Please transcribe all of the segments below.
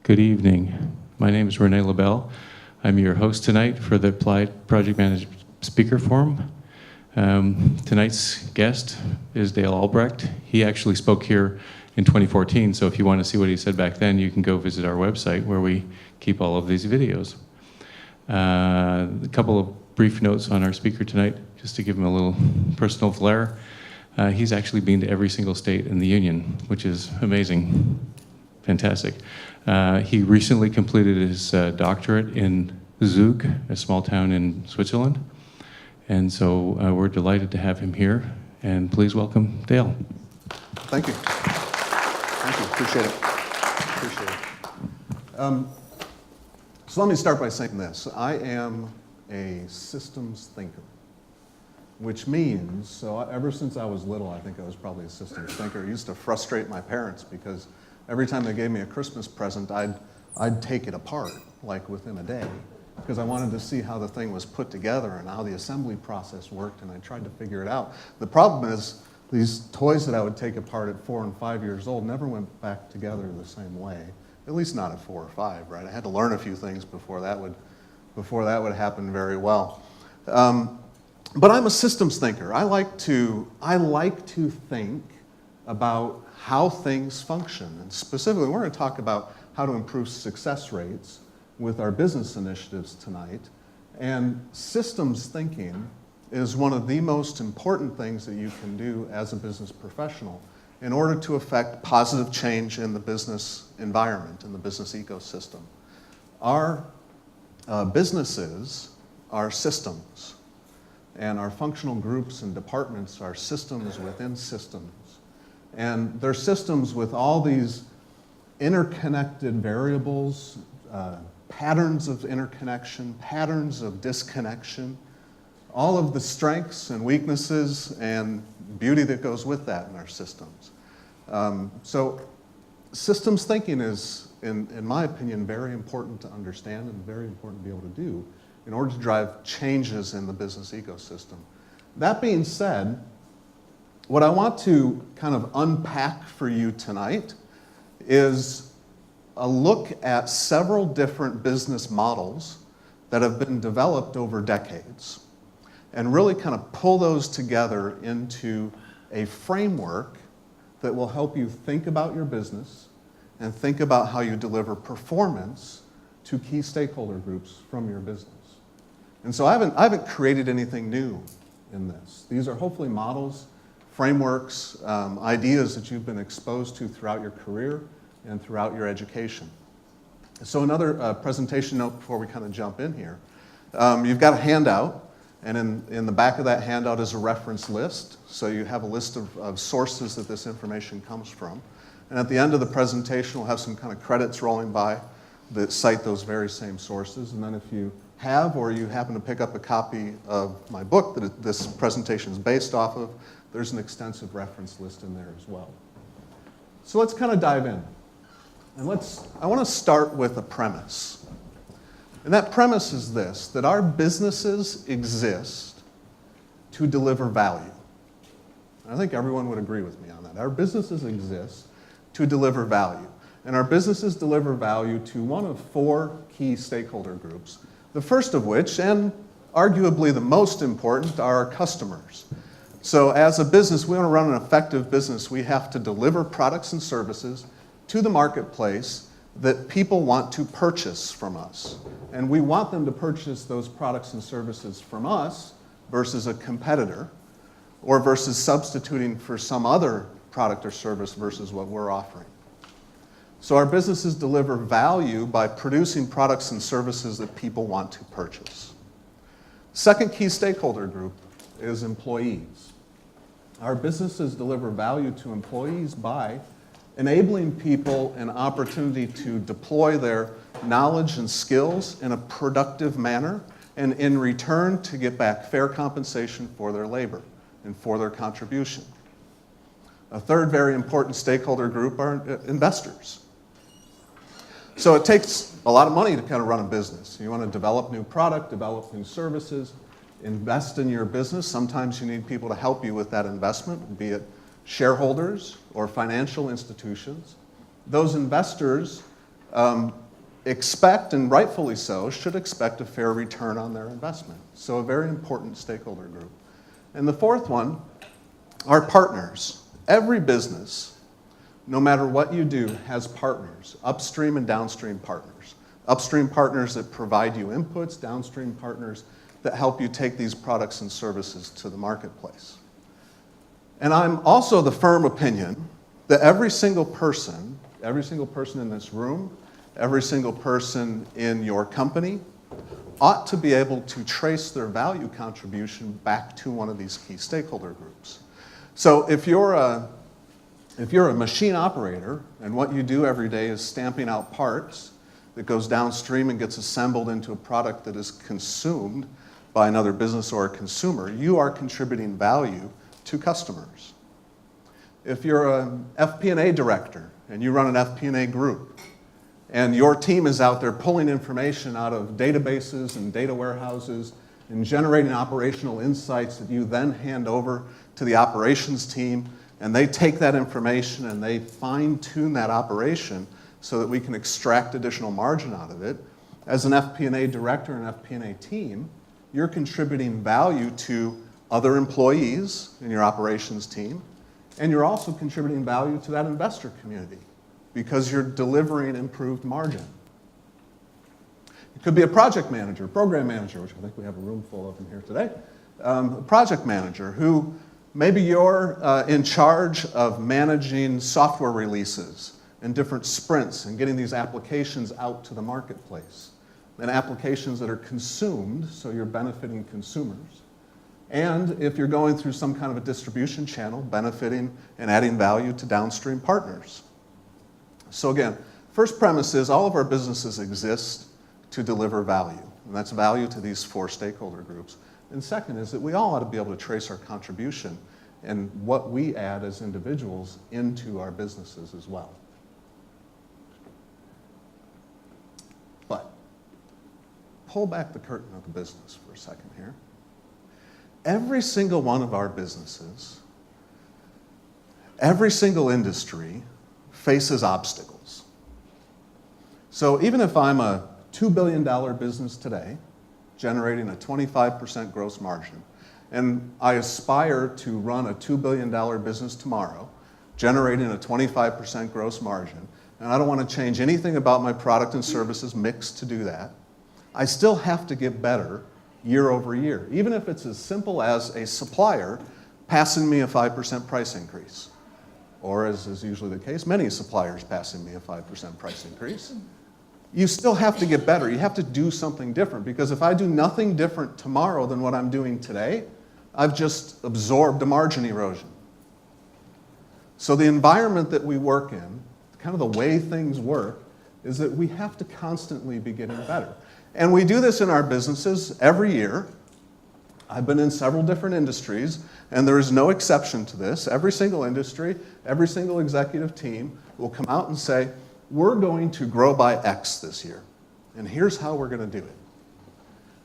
Good evening. My name is Renee LaBelle. I'm your host tonight for the Applied Project Management Speaker Forum. Tonight's guest is Dale Albrecht. He actually spoke here in 2014, so if you want to see what he said back then, you can go visit our website where we keep all of these videos. A couple of brief notes on our speaker tonight, just to give him a little personal flair. He's actually been to every single state in the Union, which is amazing. Fantastic. He recently completed his doctorate in Zug, a small town in Switzerland. And so we're delighted to have him here. And please welcome Dale. Thank you. Thank you. Appreciate it. Appreciate it. So let me start by saying this. I am a systems thinker, which means, so ever since I was little, I think I was probably a systems thinker. I used to frustrate my parents because every time they gave me a Christmas present, I'd take it apart, like within a day, because I wanted to see how the thing was put together and how the assembly process worked, and I tried to figure it out. The problem is, these toys that I would take apart at 4 and 5 years old never went back together the same way, at least not at 4 or 5, right? I had to learn a few things before that would happen very well. But I'm a systems thinker. I like to think about how things function. And specifically, we're going to talk about how to improve success rates with our business initiatives tonight. And systems thinking is one of the most important things that you can do as a business professional in order to affect positive change in the business environment, in the business ecosystem. Our businesses are systems, and our functional groups and departments are systems within systems. And they're systems with all these interconnected variables, patterns of interconnection, patterns of disconnection, all of the strengths and weaknesses and beauty that goes with that in our systems. So systems thinking is, in my opinion, very important to understand and very important to be able to do in order to drive changes in the business ecosystem. That being said, what I want to kind of unpack for you tonight is a look at several different business models that have been developed over decades and really kind of pull those together into a framework that will help you think about your business and think about how you deliver performance to key stakeholder groups from your business. And so I haven't created anything new in this. These are hopefully models, frameworks, ideas that you've been exposed to throughout your career and throughout your education. So another presentation note before we kind of jump in here. You've got a handout, and in the back of that handout is a reference list. So you have a list of sources that this information comes from. And at the end of the presentation, we'll have some kind of credits rolling by that cite those very same sources. And then if you have, or you happen to pick up a copy of my book that this presentation is based off of, there's an extensive reference list in there as well. So let's kind of dive in. And I want to start with a premise. And that premise is this, that our businesses exist to deliver value. I think everyone would agree with me on that. Our businesses exist to deliver value. And our businesses deliver value to one of 4 key stakeholder groups. The first of which, and arguably the most important, are our customers. So as a business, we want to run an effective business. We have to deliver products and services to the marketplace that people want to purchase from us. And we want them to purchase those products and services from us versus a competitor, or versus substituting for some other product or service versus what we're offering. So our businesses deliver value by producing products and services that people want to purchase. Second key stakeholder group is employees. Our businesses deliver value to employees by enabling people an opportunity to deploy their knowledge and skills in a productive manner, and in return to get back fair compensation for their labor and for their contribution. A third very important stakeholder group are investors. So it takes a lot of money to kind of run a business. You want to develop new product, develop new services, invest in your business. Sometimes you need people to help you with that investment, be it shareholders or financial institutions. Those investors expect, and rightfully so, should expect a fair return on their investment. So a very important stakeholder group. And the fourth one are partners. Every business, no matter what you do, has partners, upstream and downstream partners. Upstream partners that provide you inputs, downstream partners that help you take these products and services to the marketplace. And I'm also the firm opinion that every single person in this room, every single person in your company ought to be able to trace their value contribution back to one of these key stakeholder groups. So if you're a machine operator and what you do every day is stamping out parts that goes downstream and gets assembled into a product that is consumed by another business or a consumer, you are contributing value to customers. If you're an FP&A director and you run an FP&A group and your team is out there pulling information out of databases and data warehouses and generating operational insights that you then hand over to the operations team, and they take that information and they fine-tune that operation so that we can extract additional margin out of it. As an FP&A director and FP&A team, you're contributing value to other employees in your operations team, and you're also contributing value to that investor community because you're delivering improved margin. It could be a project manager, program manager, which I think we have a room full of in here today, a project manager who maybe you're in charge of managing software releases and different sprints and getting these applications out to the marketplace, and applications that are consumed, so you're benefiting consumers. And if you're going through some kind of a distribution channel, benefiting and adding value to downstream partners. So again, first premise is all of our businesses exist to deliver value, and that's value to these four stakeholder groups. And second is that we all ought to be able to trace our contribution and what we add as individuals into our businesses as well. But pull back the curtain of the business for a second here. Every single one of our businesses, every single industry faces obstacles. So even if I'm a $2 billion business today, generating a 25% gross margin, and I aspire to run a $2 billion business tomorrow, generating a 25% gross margin, and I don't want to change anything about my product and services mix to do that, I still have to get better year over year, even if it's as simple as a supplier passing me a 5% price increase, or as is usually the case, many suppliers passing me a 5% price increase. You still have to get better. You have to do something different, because if I do nothing different tomorrow than what I'm doing today, I've just absorbed a margin erosion. So the environment that we work in, kind of the way things work, is that we have to constantly be getting better. And we do this in our businesses every year. I've been in several different industries, and there is no exception to this. Every single industry, every single executive team will come out and say, we're going to grow by X this year, and here's how we're going to do it.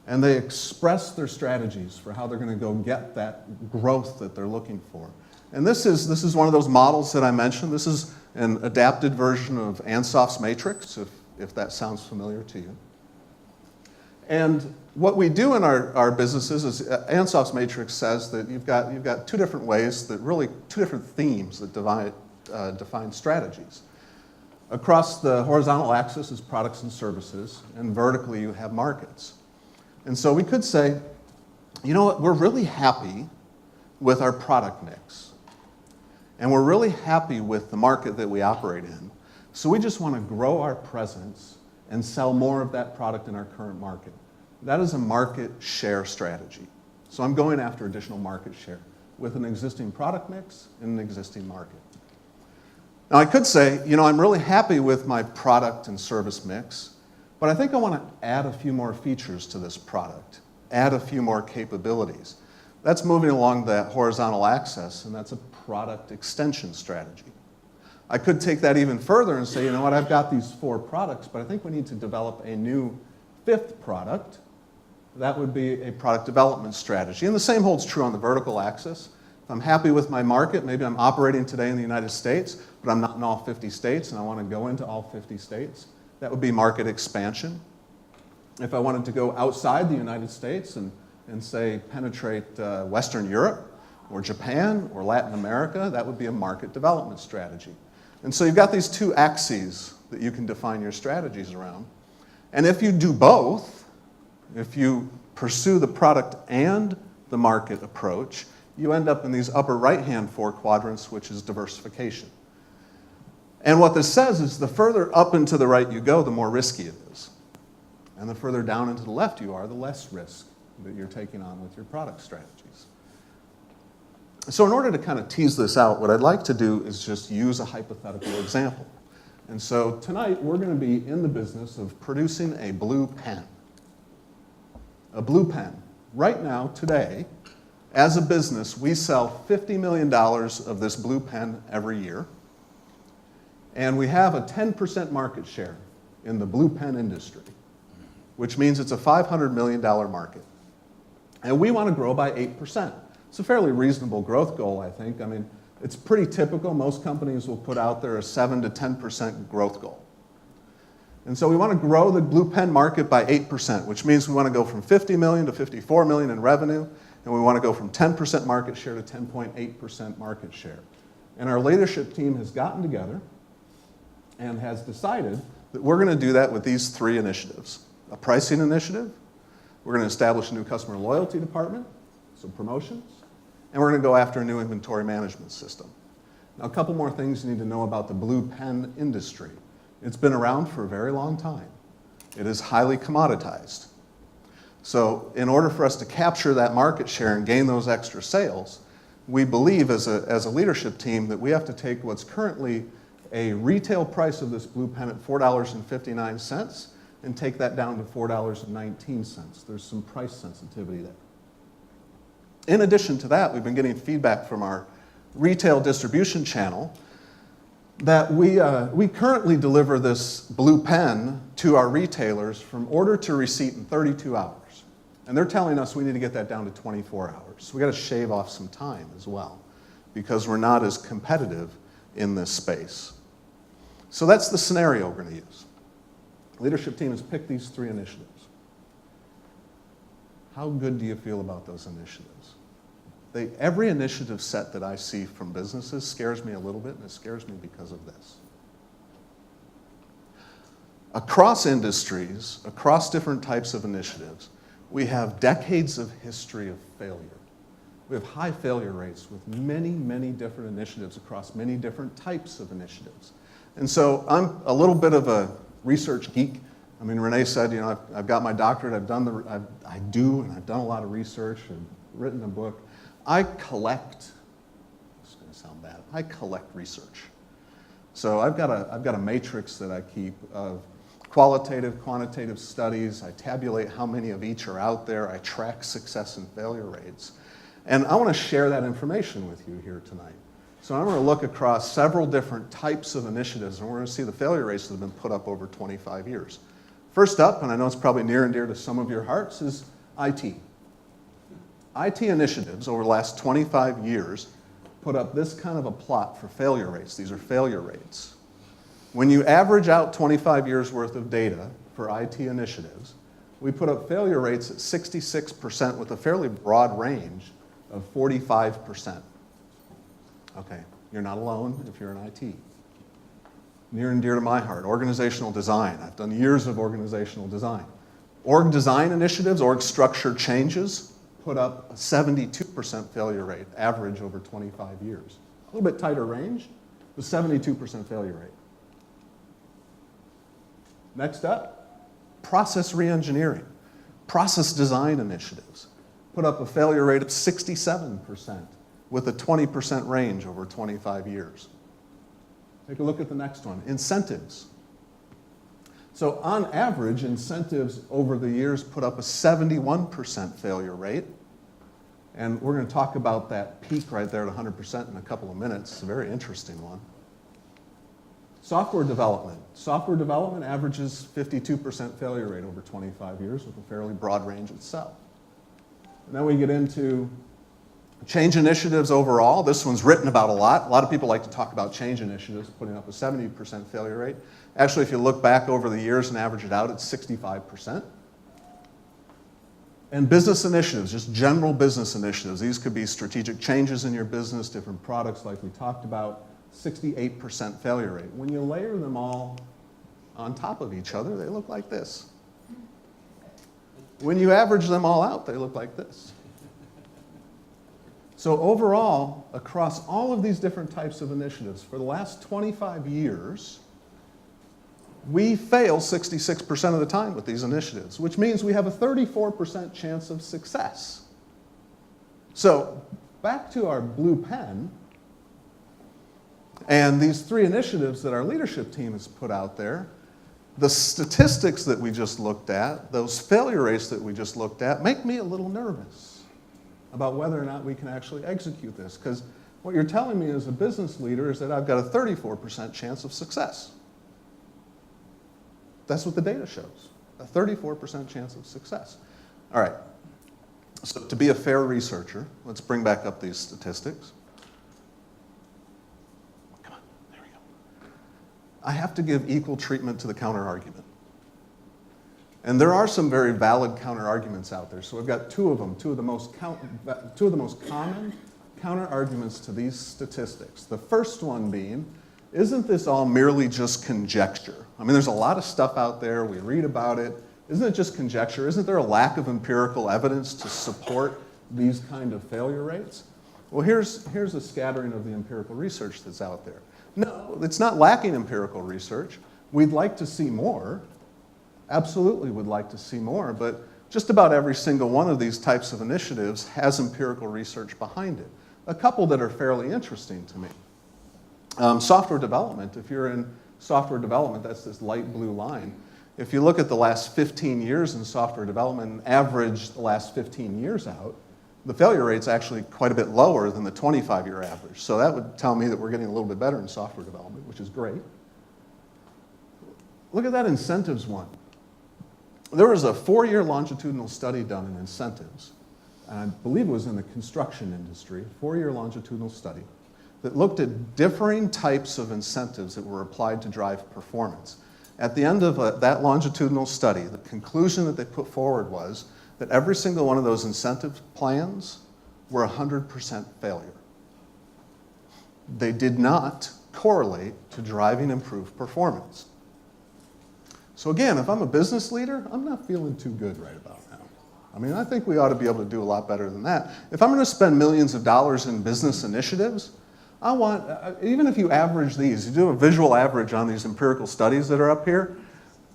And they express their strategies for how they're going to go get that growth that they're looking for. And this is one of those models that I mentioned. This is an adapted version of Ansoff's matrix, if that sounds familiar to you. And what we do in our businesses is Ansoff's matrix says that you've got two different ways, two different themes that define strategies. Across the horizontal axis is products and services, and vertically you have markets. And so we could say, you know what, we're really happy with our product mix. And we're really happy with the market that we operate in. So we just want to grow our presence and sell more of that product in our current market. That is a market share strategy. So I'm going after additional market share with an existing product mix in an existing market. Now I could say, you know, I'm really happy with my product and service mix, but I think I want to add a few more features to this product, add a few more capabilities. That's moving along that horizontal axis, and that's a product extension strategy. I could take that even further and say, you know what, I've got these 4 products, but I think we need to develop a new 5th product. That would be a product development strategy. And the same holds true on the vertical axis. If I'm happy with my market, maybe I'm operating today in the United States, but I'm not in all 50 states, and I want to go into all 50 states. That would be market expansion. If I wanted to go outside the United States and say, penetrate Western Europe or Japan or Latin America, that would be a market development strategy. And so you've got these two axes that you can define your strategies around. And if you do both, if you pursue the product and the market approach, you end up in these upper right-hand 4 quadrants, which is diversification. And what this says is the further up and to the right you go, the more risky it is. And the further down and to the left you are, the less risk that you're taking on with your product strategies. So in order to kind of tease this out, what I'd like to do is just use a hypothetical example. And so tonight we're going to be in the business of producing a blue pen. A blue pen. Right now, today, as a business, we sell $50 million of this blue pen every year. And we have a 10% market share in the blue pen industry, which means it's a $500 million market. And we want to grow by 8%. It's a fairly reasonable growth goal, I think. I mean, it's pretty typical. Most companies will put out there a 7 to 10% growth goal. And so we want to grow the blue pen market by 8%, which means we want to go from 50 million to 54 million in revenue, and we want to go from 10% market share to 10.8% market share. And our leadership team has gotten together and has decided that we're going to do that with these 3 initiatives. A pricing initiative, we're going to establish a new customer loyalty department, some promotions, and we're going to go after a new inventory management system. Now, a couple more things you need to know about the blue pen industry. It's been around for a very long time. It is highly commoditized. So in order for us to capture that market share and gain those extra sales, we believe as a leadership team that we have to take what's currently a retail price of this blue pen at $4.59 and take that down to $4.19. There's some price sensitivity there. In addition to that, we've been getting feedback from our retail distribution channel that we currently deliver this blue pen to our retailers from order to receipt in 32 hours. And they're telling us we need to get that down to 24 hours. So we got to shave off some time as well because we're not as competitive in this space. So that's the scenario we're going to use. The leadership team has picked these 3 initiatives. How good do you feel about those initiatives? Every initiative set that I see from businesses scares me a little bit, and it scares me because of this. Across industries, across different types of initiatives, we have decades of history of failure. We have high failure rates with many, many different initiatives across many different types of initiatives. And so I'm a little bit of a research geek. I mean, Renee said, you know, I've got my doctorate, I've done a lot of research and written a book. I collect, this is going to sound bad, I collect research. So I've got a matrix that I keep of qualitative, quantitative studies. I tabulate how many of each are out there. I track success and failure rates. And I want to share that information with you here tonight. So I'm going to look across several different types of initiatives, and we're going to see the failure rates that have been put up over 25 years. First up, and I know it's probably near and dear to some of your hearts, is IT. IT initiatives over the last 25 years put up this kind of a plot for failure rates. These are failure rates. When you average out 25 years worth of data for IT initiatives, we put up failure rates at 66% with a fairly broad range of 45%. Okay, you're not alone if you're in IT. Near and dear to my heart, organizational design. I've done years of organizational design. Org design initiatives, org structure changes, put up a 72% failure rate, average over 25 years. A little bit tighter range, but 72% failure rate. Next up, process reengineering. Process design initiatives put up a failure rate of 67% with a 20% range over 25 years. Take a look at the next one, incentives. So on average, incentives over the years put up a 71% failure rate. And we're going to talk about that peak right there at 100% in a couple of minutes. It's a very interesting one. Software development. Software development averages 52% failure rate over 25 years with a fairly broad range itself. And then we get into change initiatives overall. This one's written about a lot. A lot of people like to talk about change initiatives, putting up a 70% failure rate. Actually, if you look back over the years and average it out, it's 65%. And business initiatives, just general business initiatives, these could be strategic changes in your business, different products like we talked about, 68% failure rate. When you layer them all on top of each other, they look like this. When you average them all out, they look like this. So overall, across all of these different types of initiatives, for the last 25 years, we fail 66% of the time with these initiatives, which means we have a 34% chance of success. So back to our blue pen, and these 3 initiatives that our leadership team has put out there, the statistics that we just looked at, those failure rates that we just looked at, make me a little nervous about whether or not we can actually execute this. Because what you're telling me as a business leader is that I've got a 34% chance of success. That's what the data shows, a 34% chance of success. All right, so to be a fair researcher, let's bring back up these statistics. Come on, there we go. I have to give equal treatment to the counter-argument. And there are some very valid counter-arguments out there. So we've got 2 of them, two of the most common counter-arguments to these statistics. The first one being, isn't this all merely just conjecture? I mean, there's a lot of stuff out there, we read about it. Isn't it just conjecture? Isn't there a lack of empirical evidence to support these kind of failure rates? Well, here's a scattering of the empirical research that's out there. No, it's not lacking empirical research. We'd like to see more. Absolutely would like to see more, but just about every single one of these types of initiatives has empirical research behind it. A couple that are fairly interesting to me. Software development, if you're in software development, that's this light blue line. If you look at the last 15 years in software development and average the last 15 years out, the failure rate's actually quite a bit lower than the 25-year average. So that would tell me that we're getting a little bit better in software development, which is great. Look at that incentives one. There was a 4-year longitudinal study done in incentives, and I believe it was in the construction industry, 4-year longitudinal study, that looked at differing types of incentives that were applied to drive performance. At the end of that longitudinal study, the conclusion that they put forward was that every single one of those incentive plans were 100% failure. They did not correlate to driving improved performance. So again, if I'm a business leader, I'm not feeling too good right about now. I mean, I think we ought to be able to do a lot better than that. If I'm going to spend millions of dollars in business initiatives, I want, even if you average these, you do a visual average on these empirical studies that are up here,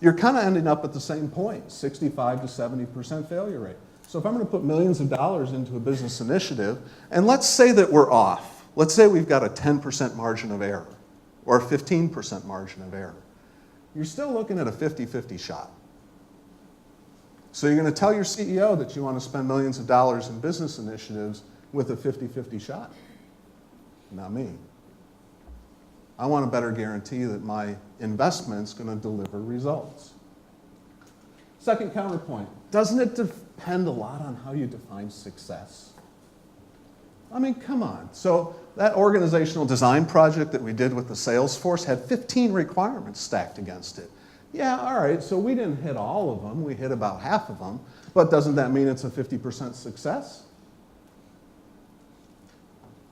you're kind of ending up at the same point, 65 to 70% failure rate. So if I'm going to put millions of dollars into a business initiative, and let's say that we're off. Let's say we've got a 10% margin of error, or a 15% margin of error. You're still looking at a 50-50 shot. So you're going to tell your CEO that you want to spend millions of dollars in business initiatives with a 50-50 shot? Not me. I want a better guarantee that my investment's going to deliver results. Second counterpoint, doesn't it depend a lot on how you define success? I mean, come on. So that organizational design project that we did with the sales force had 15 requirements stacked against it. Yeah, all right, so we didn't hit all of them. We hit about half of them. But doesn't that mean it's a 50% success?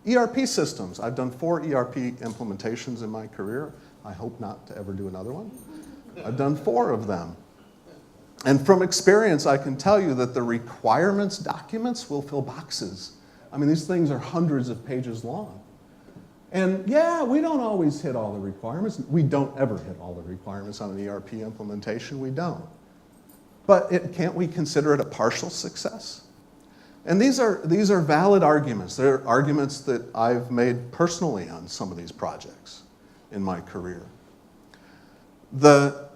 ERP systems. I've done 4 ERP implementations in my career. I hope not to ever do another one. I've done 4 of them. And from experience, I can tell you that the requirements documents will fill boxes. I mean, these things are hundreds of pages long. And yeah, we don't always hit all the requirements. We don't ever hit all the requirements on an ERP implementation. We don't. But can't we consider it a partial success? And these are valid arguments. They're arguments that I've made personally on some of these projects in my career. The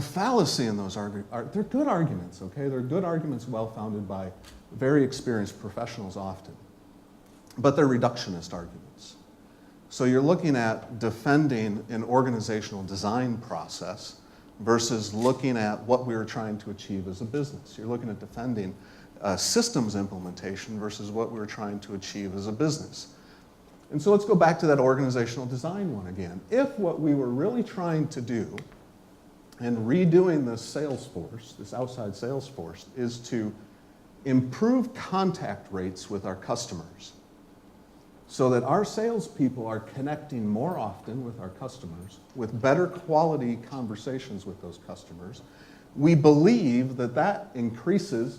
fallacy in those arguments, they're good arguments, okay? They're good arguments well-founded by very experienced professionals often. But they're reductionist arguments. So you're looking at defending an organizational design process versus looking at what we were trying to achieve as a business. You're looking at defending systems implementation versus what we were trying to achieve as a business. And so let's go back to that organizational design one again. If what we were really trying to do in redoing this sales force, this outside sales force, is to improve contact rates with our customers so that our salespeople are connecting more often with our customers, with better quality conversations with those customers, we believe that that increases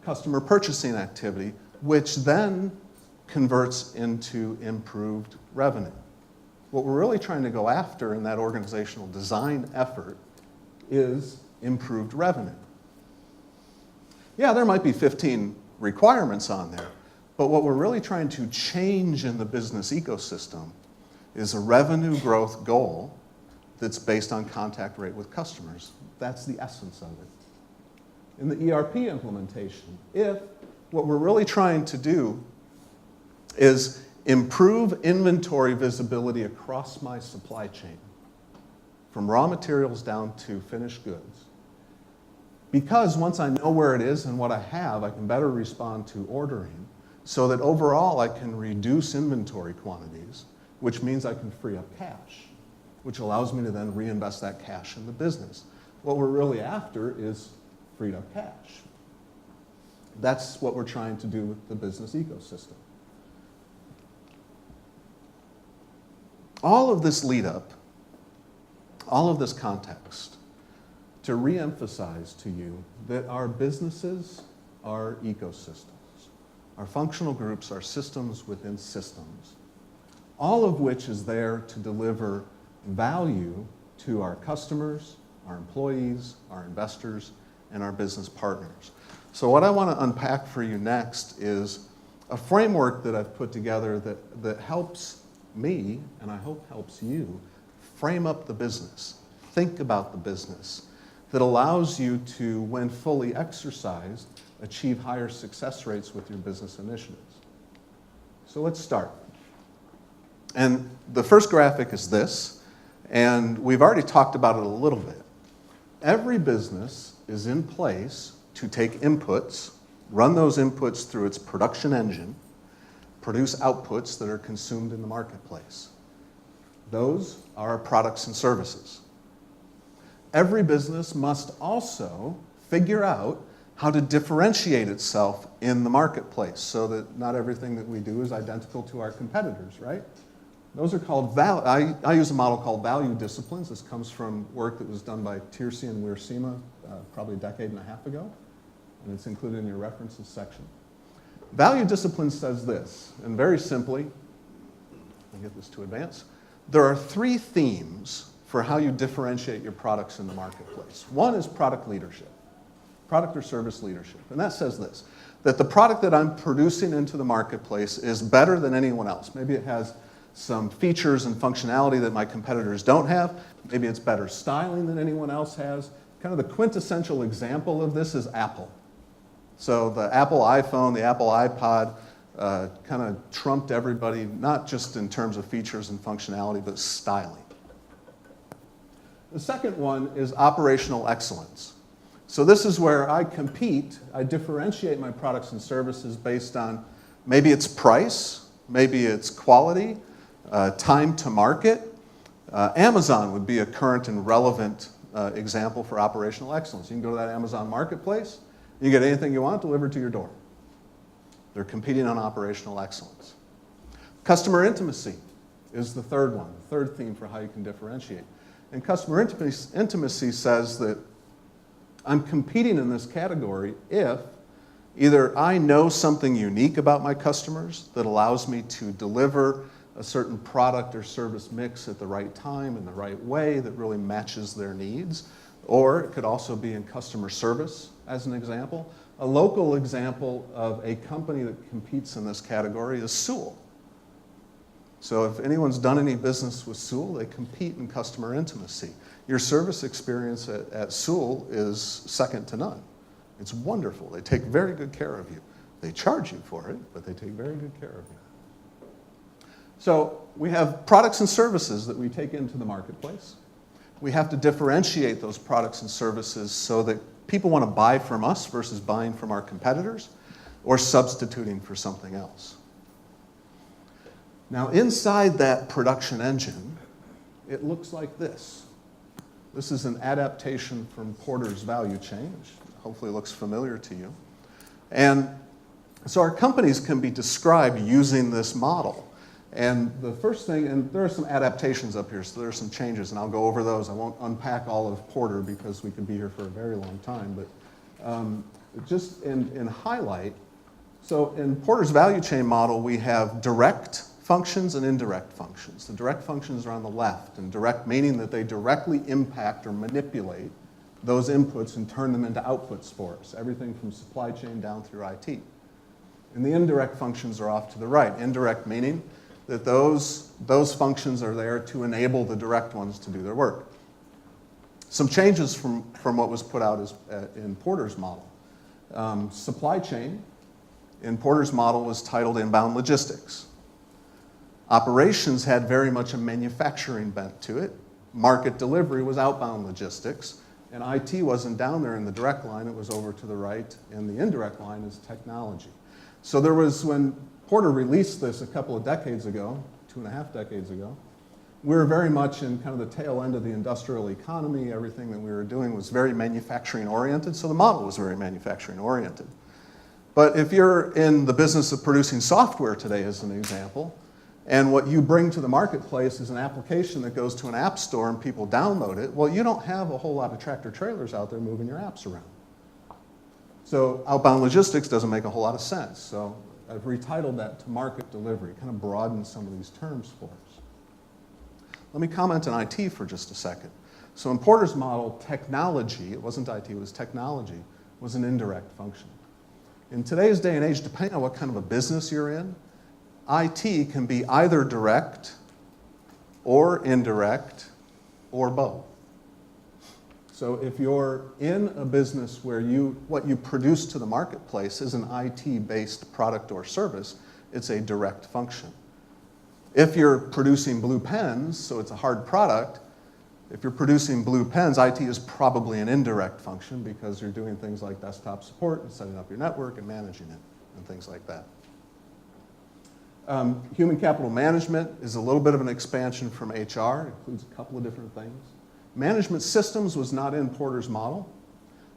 customer purchasing activity, which then converts into improved revenue. What we're really trying to go after in that organizational design effort is improved revenue. Yeah, there might be 15 requirements on there, but what we're really trying to change in the business ecosystem is a revenue growth goal that's based on contact rate with customers. That's the essence of it. In the ERP implementation, if what we're really trying to do is improve inventory visibility across my supply chain, from raw materials down to finished goods, because once I know where it is and what I have, I can better respond to ordering so that overall I can reduce inventory quantities, which means I can free up cash, which allows me to then reinvest that cash in the business. What we're really after is freed up cash. That's what we're trying to do with the business ecosystem. All of this lead up, all of this context, to reemphasize to you that our businesses are ecosystems. Our functional groups are systems within systems, all of which is there to deliver value to our customers, our employees, our investors, and our business partners. So what I want to unpack for you next is a framework that I've put together that helps me, and I hope helps you, frame up the business, think about the business, that allows you to, when fully exercised, achieve higher success rates with your business initiatives. So let's start. And the first graphic is this, and we've already talked about it a little bit. Every business is in place to take inputs, run those inputs through its production engine, produce outputs that are consumed in the marketplace. Those are our products and services. Every business must also figure out how to differentiate itself in the marketplace so that not everything that we do is identical to our competitors, right? Those are called, I use a model called value disciplines. This comes from work that was done by Tiercy and Wiersema probably a decade and a half ago, and it's included in your references section. Value discipline says this, and very simply, I'll get this to advance, there are three themes for how you differentiate your products in the marketplace. One is product leadership, product or service leadership, and that says this, that the product that I'm producing into the marketplace is better than anyone else. Maybe it has some features and functionality that my competitors don't have. Maybe it's better styling than anyone else has. Kind of the quintessential example of this is Apple. So the Apple iPhone, the Apple iPod kind of trumped everybody, not just in terms of features and functionality, but styling. The second one is operational excellence. So this is where I compete, I differentiate my products and services based on maybe it's price, maybe it's quality, time to market. Amazon would be a current and relevant example for operational excellence. You can go to that Amazon marketplace, you get anything you want delivered to your door. They're competing on operational excellence. Customer intimacy is the third one, the third theme for how you can differentiate. And customer intimacy says that I'm competing in this category if either I know something unique about my customers that allows me to deliver a certain product or service mix at the right time in the right way that really matches their needs, or it could also be in customer service, as an example. A local example of a company that competes in this category is Sewell. So if anyone's done any business with Sewell, they compete in customer intimacy. Your service experience at Sewell is second to none. It's wonderful. They take very good care of you. They charge you for it, but they take very good care of you. So we have products and services that we take into the marketplace. We have to differentiate those products and services so that people want to buy from us versus buying from our competitors or substituting for something else. Now, inside that production engine, it looks like this. This is an adaptation from Porter's value chain, which hopefully looks familiar to you. And so our companies can be described using this model. And the first thing, and there are some adaptations up here, so there are some changes, and I'll go over those. I won't unpack all of Porter because we could be here for a very long time, but just in highlight, so in Porter's value chain model, we have direct functions and indirect functions. The direct functions are on the left, and direct meaning that they directly impact or manipulate those inputs and turn them into outputs for us, everything from supply chain down through IT. And the indirect functions are off to the right. Indirect meaning that those functions are there to enable the direct ones to do their work. Some changes from what was put out in Porter's model. Supply chain in Porter's model was titled inbound logistics. Operations had very much a manufacturing bent to it. Market delivery was outbound logistics. And IT wasn't down there in the direct line, it was over to the right, and the indirect line is technology. So there was, when Porter released this a couple of decades ago, 2.5 decades ago, we were very much in kind of the tail end of the industrial economy. Everything that we were doing was very manufacturing oriented, so the model was very manufacturing oriented. But if you're in the business of producing software today, as an example, and what you bring to the marketplace is an application that goes to an app store and people download it, well, you don't have a whole lot of tractor trailers out there moving your apps around. So outbound logistics doesn't make a whole lot of sense. So I've retitled that to market delivery, kind of broaden some of these terms for us. Let me comment on IT for just a second. So in Porter's model, technology, it wasn't IT, it was technology, was an indirect function. In today's day and age, depending on what kind of a business you're in, IT can be either direct or indirect or both. So if you're in a business where what you produce to the marketplace is an IT-based product or service, it's a direct function. If you're producing blue pens, so it's a hard product, if you're producing blue pens, IT is probably an indirect function because you're doing things like desktop support and setting up your network and managing it and things like that. Human capital management is a little bit of an expansion from HR. It includes a couple of different things. Management systems was not in Porter's model,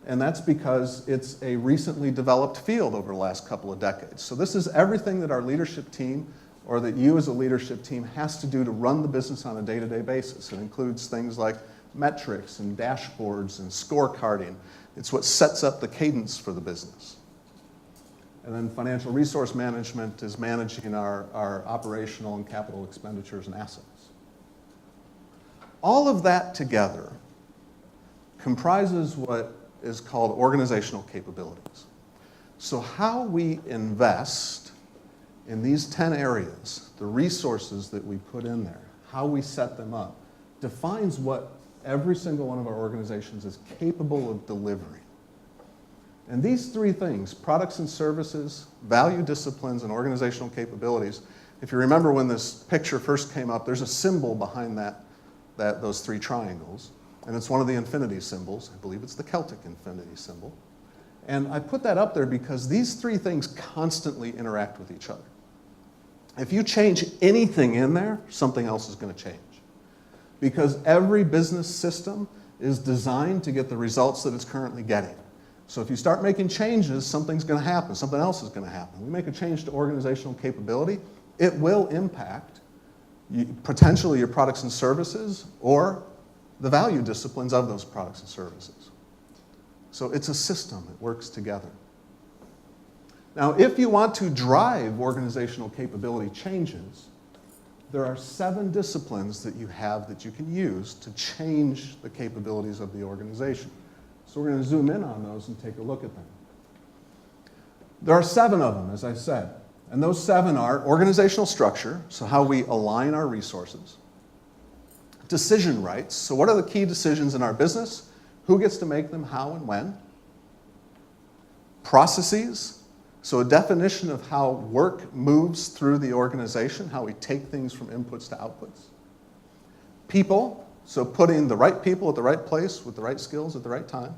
and that's because it's a recently developed field over the last couple of decades. So this is everything that our leadership team or that you as a leadership team has to do to run the business on a day-to-day basis. It includes things like metrics and dashboards and scorecarding. It's what sets up the cadence for the business. And then financial resource management is managing our operational and capital expenditures and assets. All of that together comprises what is called organizational capabilities. So how we invest in these 10 areas, the resources that we put in there, how we set them up, defines what every single one of our organizations is capable of delivering. And these three things, products and services, value disciplines, and organizational capabilities, if you remember when this picture first came up, there's a symbol behind those three triangles, and it's one of the infinity symbols. I believe it's the Celtic infinity symbol. And I put that up there because these three things constantly interact with each other. If you change anything in there, something else is going to change. Because every business system is designed to get the results that it's currently getting. So if you start making changes, something's going to happen, something else is going to happen. We make a change to organizational capability, it will impact potentially your products and services or the value disciplines of those products and services. So it's a system, it works together. Now, if you want to drive organizational capability changes, there are 7 disciplines that you have that you can use to change the capabilities of the organization. So we're going to zoom in on those and take a look at them. There are 7 of them, as I said. And those 7 are organizational structure, so how we align our resources. Decision rights, so what are the key decisions in our business? Who gets to make them, how and when? Processes, so a definition of how work moves through the organization, how we take things from inputs to outputs. People, so putting the right people at the right place with the right skills at the right time.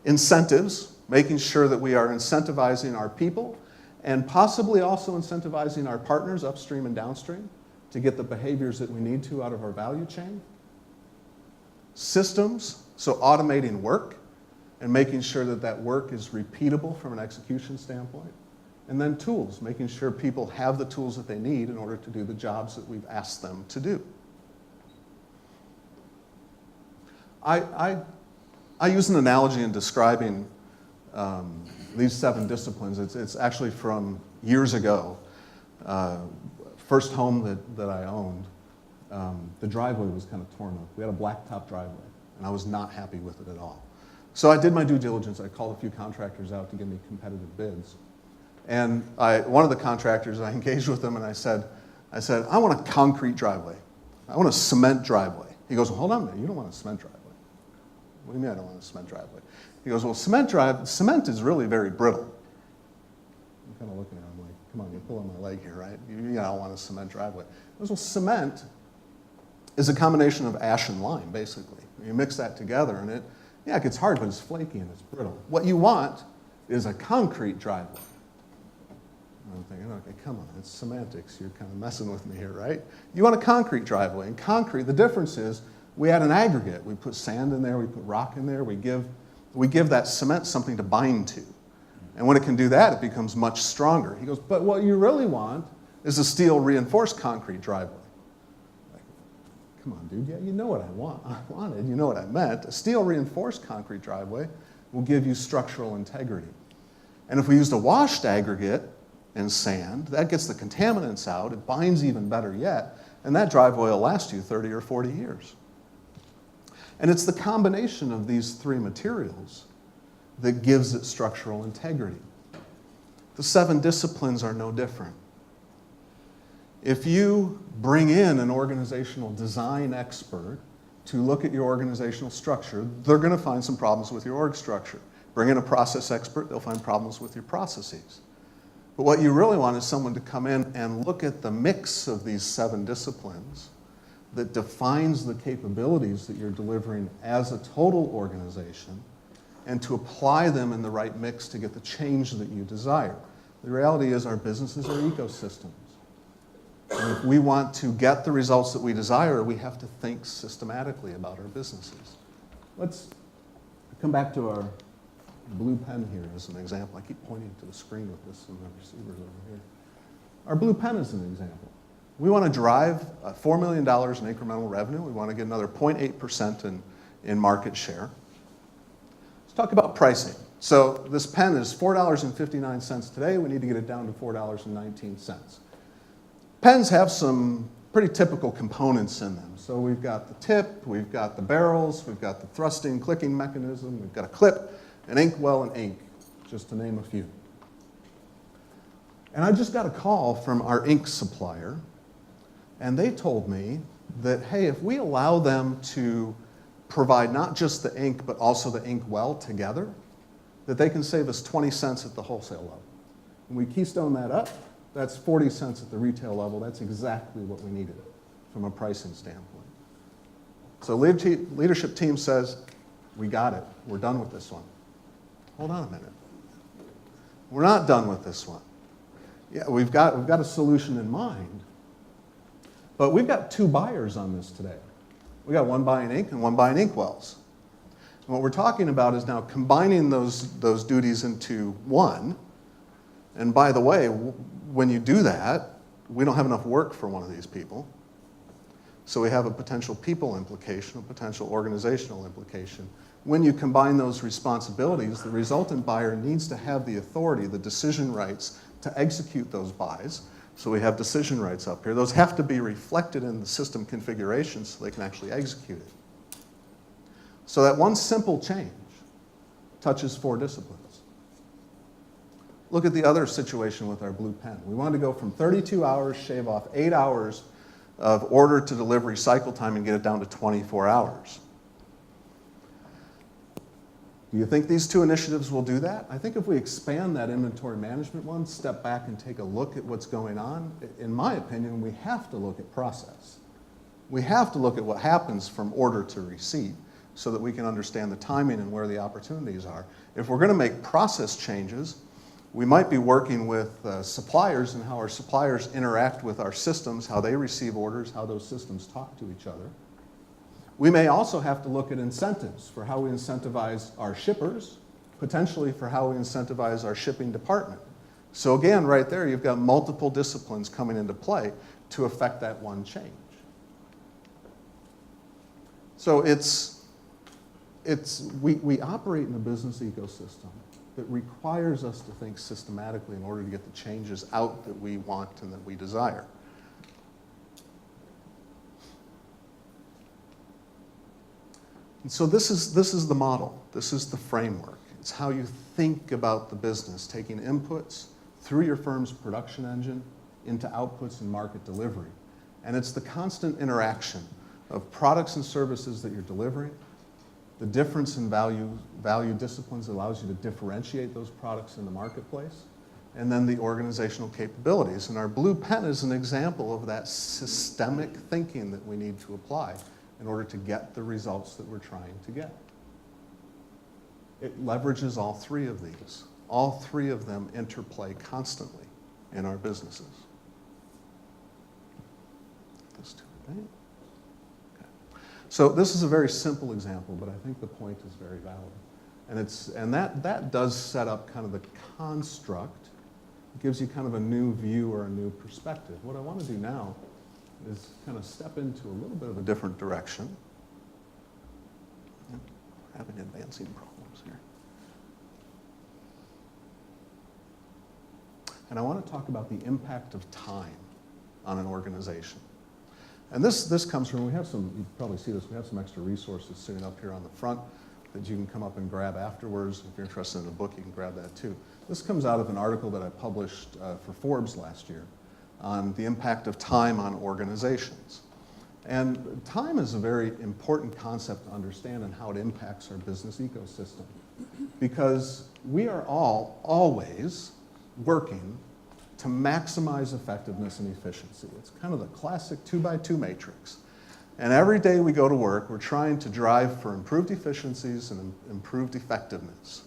Incentives, making sure that we are incentivizing our people and possibly also incentivizing our partners upstream and downstream to get the behaviors that we need to out of our value chain. Systems, so automating work and making sure that that work is repeatable from an execution standpoint. And then tools, making sure people have the tools that they need in order to do the jobs that we've asked them to do. I use an analogy in describing these 7 disciplines. It's actually from years ago. First home that I owned, the driveway was kind of torn up. We had a blacktop driveway, and I was not happy with it at all. So I did my due diligence. I called a few contractors out to give me competitive bids. And one of the contractors, I engaged with them, and I said, I want a concrete driveway. I want a cement driveway. He goes, well, hold on a minute. You don't want a cement driveway. What do you mean I don't want a cement driveway? He goes, well, cement is really very brittle. I'm kind of looking at him like, come on, you're pulling my leg here, right? You don't want a cement driveway. He goes, well, cement is a combination of ash and lime, basically. You mix that together, and it gets hard, but it's flaky and it's brittle. What you want is a concrete driveway. And I'm thinking, okay, come on, it's semantics. You're kind of messing with me here, right? You want a concrete driveway. And concrete, the difference is we add an aggregate. We put sand in there, we put rock in there, we give that cement something to bind to. And when it can do that, it becomes much stronger. He goes, but what you really want is a steel reinforced concrete driveway. Like, come on, dude, yeah, you know what I wanted, you know what I meant. A steel reinforced concrete driveway will give you structural integrity. And if we used a washed aggregate and sand, that gets the contaminants out, it binds even better yet, and that driveway will last you 30 or 40 years. And it's the combination of these 3 materials that gives it structural integrity. The 7 disciplines are no different. If you bring in an organizational design expert to look at your organizational structure, they're going to find some problems with your org structure. Bring in a process expert, they'll find problems with your processes. But what you really want is someone to come in and look at the mix of these 7 disciplines that defines the capabilities that you're delivering as a total organization, and to apply them in the right mix to get the change that you desire. The reality is our businesses are ecosystems. And if we want to get the results that we desire, we have to think systematically about our businesses. Let's come back to our blue pen here as an example. I keep pointing to the screen with this and the receivers over here. Our blue pen is an example. We want to drive $4 million in incremental revenue. We want to get another 0.8% in market share. Let's talk about pricing. So this pen is $4.59 today. We need to get it down to $4.19. Pens have some pretty typical components in them. So we've got the tip, we've got the barrels, we've got the thrusting, clicking mechanism, we've got a clip, an inkwell, and ink, just to name a few. And I just got a call from our ink supplier, and they told me that, hey, if we allow them to provide not just the ink, but also the ink well together, that they can save us 20 cents at the wholesale level. When we keystone that up, that's 40 cents at the retail level. That's exactly what we needed from a pricing standpoint. So leadership team says, we got it. We're done with this one. Hold on a minute. We're not done with this one. Yeah, we've got a solution in mind, but we've got 2 buyers on this today. We got one buying ink and one buying inkwells. And what we're talking about is now combining those duties into one. And by the way, when you do that, we don't have enough work for one of these people. So we have a potential people implication, a potential organizational implication. When you combine those responsibilities, the resultant buyer needs to have the authority, the decision rights to execute those buys. So we have decision rights up here. Those have to be reflected in the system configuration so they can actually execute it. So that one simple change touches 4 disciplines. Look at the other situation with our blue pen. We wanted to go from 32 hours, shave off 8 hours of order to delivery cycle time and get it down to 24 hours. Do you think these 2 initiatives will do that? I think if we expand that inventory management one, step back and take a look at what's going on, in my opinion, we have to look at process. We have to look at what happens from order to receipt so that we can understand the timing and where the opportunities are. If we're going to make process changes, We might be working with suppliers and how our suppliers interact with our systems, how they receive orders, how those systems talk to each other. We may also have to look at incentives for how we incentivize our shippers, potentially for how we incentivize our shipping department. So again, right there, you've got multiple disciplines coming into play to affect that one change. So we operate in a business ecosystem that requires us to think systematically in order to get the changes out that we want and that we desire. And so this is the model. This is the framework. It's how you think about the business, taking inputs through your firm's production engine into outputs and market delivery. And it's the constant interaction of products and services that you're delivering, the difference in value disciplines allows you to differentiate those products in the marketplace, and then the organizational capabilities. And our blue pen is an example of that systemic thinking that we need to apply in order to get the results that we're trying to get. It leverages all three of these. All three of them interplay constantly in our businesses. This too, right? Okay. So this is a very simple example, but I think the point is very valid. And that does set up kind of the construct. It gives you kind of a new view or a new perspective. What I want to do now is kind of step into a little bit of a different direction. We're having advancing problems here. And I want to talk about the impact of time on an organization. And this comes from, we have some, you probably see this, we have some extra resources sitting up here on the front that you can come up and grab afterwards. If you're interested in a book, you can grab that too. This comes out of an article that I published for Forbes last year on the impact of time on organizations. And time is a very important concept to understand and how it impacts our business ecosystem. Because we are all always working to maximize effectiveness and efficiency. It's kind of the classic 2x2 matrix. And every day we go to work, we're trying to drive for improved efficiencies and improved effectiveness.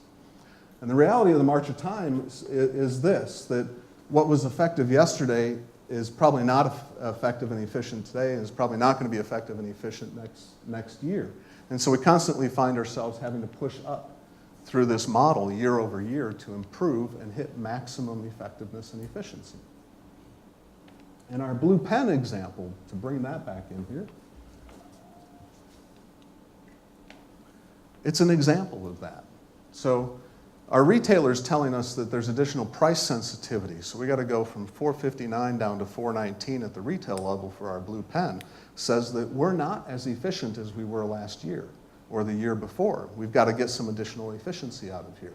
And the reality of the march of time is this, that what was effective yesterday is probably not effective and efficient today, and is probably not going to be effective and efficient next year. And so we constantly find ourselves having to push up through this model year over year to improve and hit maximum effectiveness and efficiency. And our blue pen example, to bring that back in here, it's an example of that. So our retailer's telling us that there's additional price sensitivity, so we got to go from $4.59 down to $4.19 at the retail level for our blue pen, says that we're not as efficient as we were last year or the year before. We've got to get some additional efficiency out of here.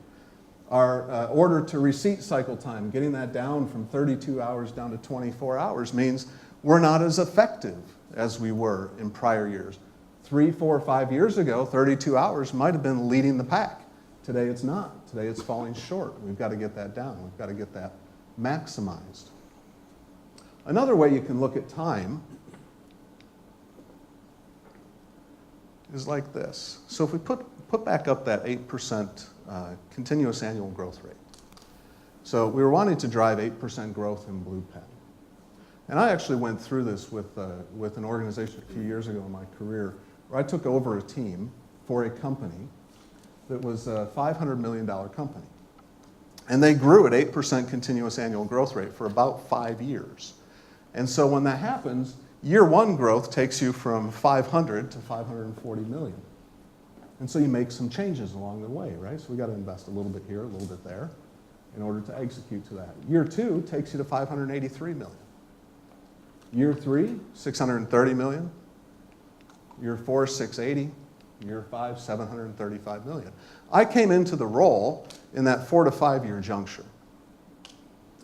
Our order to receipt cycle time, getting that down from 32 hours down to 24 hours means we're not as effective as we were in prior years. 3, 4, 5 years ago, 32 hours might have been leading the pack. Today it's not. Today it's falling short. We've got to get that down. We've got to get that maximized. Another way you can look at time is like this. So if we put back up that 8% continuous annual growth rate. So we were wanting to drive 8% growth in blue pen. And I actually went through this with an organization a few years ago in my career where I took over a team for a company that was a $500 million company. And they grew at 8% continuous annual growth rate for about 5 years. And so when that happens, year one growth takes you from 500 to 540 million. And so you make some changes along the way, right? So we got to invest a little bit here, a little bit there in order to execute to that. Year two takes you to 583 million. Year three, 630 million. Year four, 680. Year five, 735 million. I came into the role in that 4 to 5 year juncture.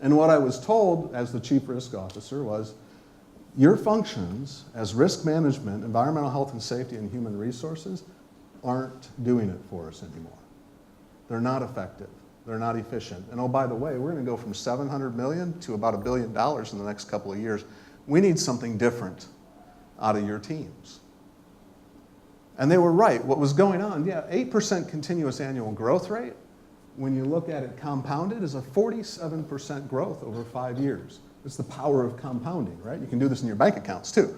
And what I was told as the chief risk officer was, your functions as risk management, environmental health and safety, and human resources aren't doing it for us anymore. They're not effective. They're not efficient. And oh, by the way, we're going to go from 700 million to about $1 billion in the next couple of years. We need something different out of your teams. And they were right. What was going on, 8% continuous annual growth rate when you look at it compounded, is a 47% growth over 5 years. It's the power of compounding, right? You can do this in your bank accounts too,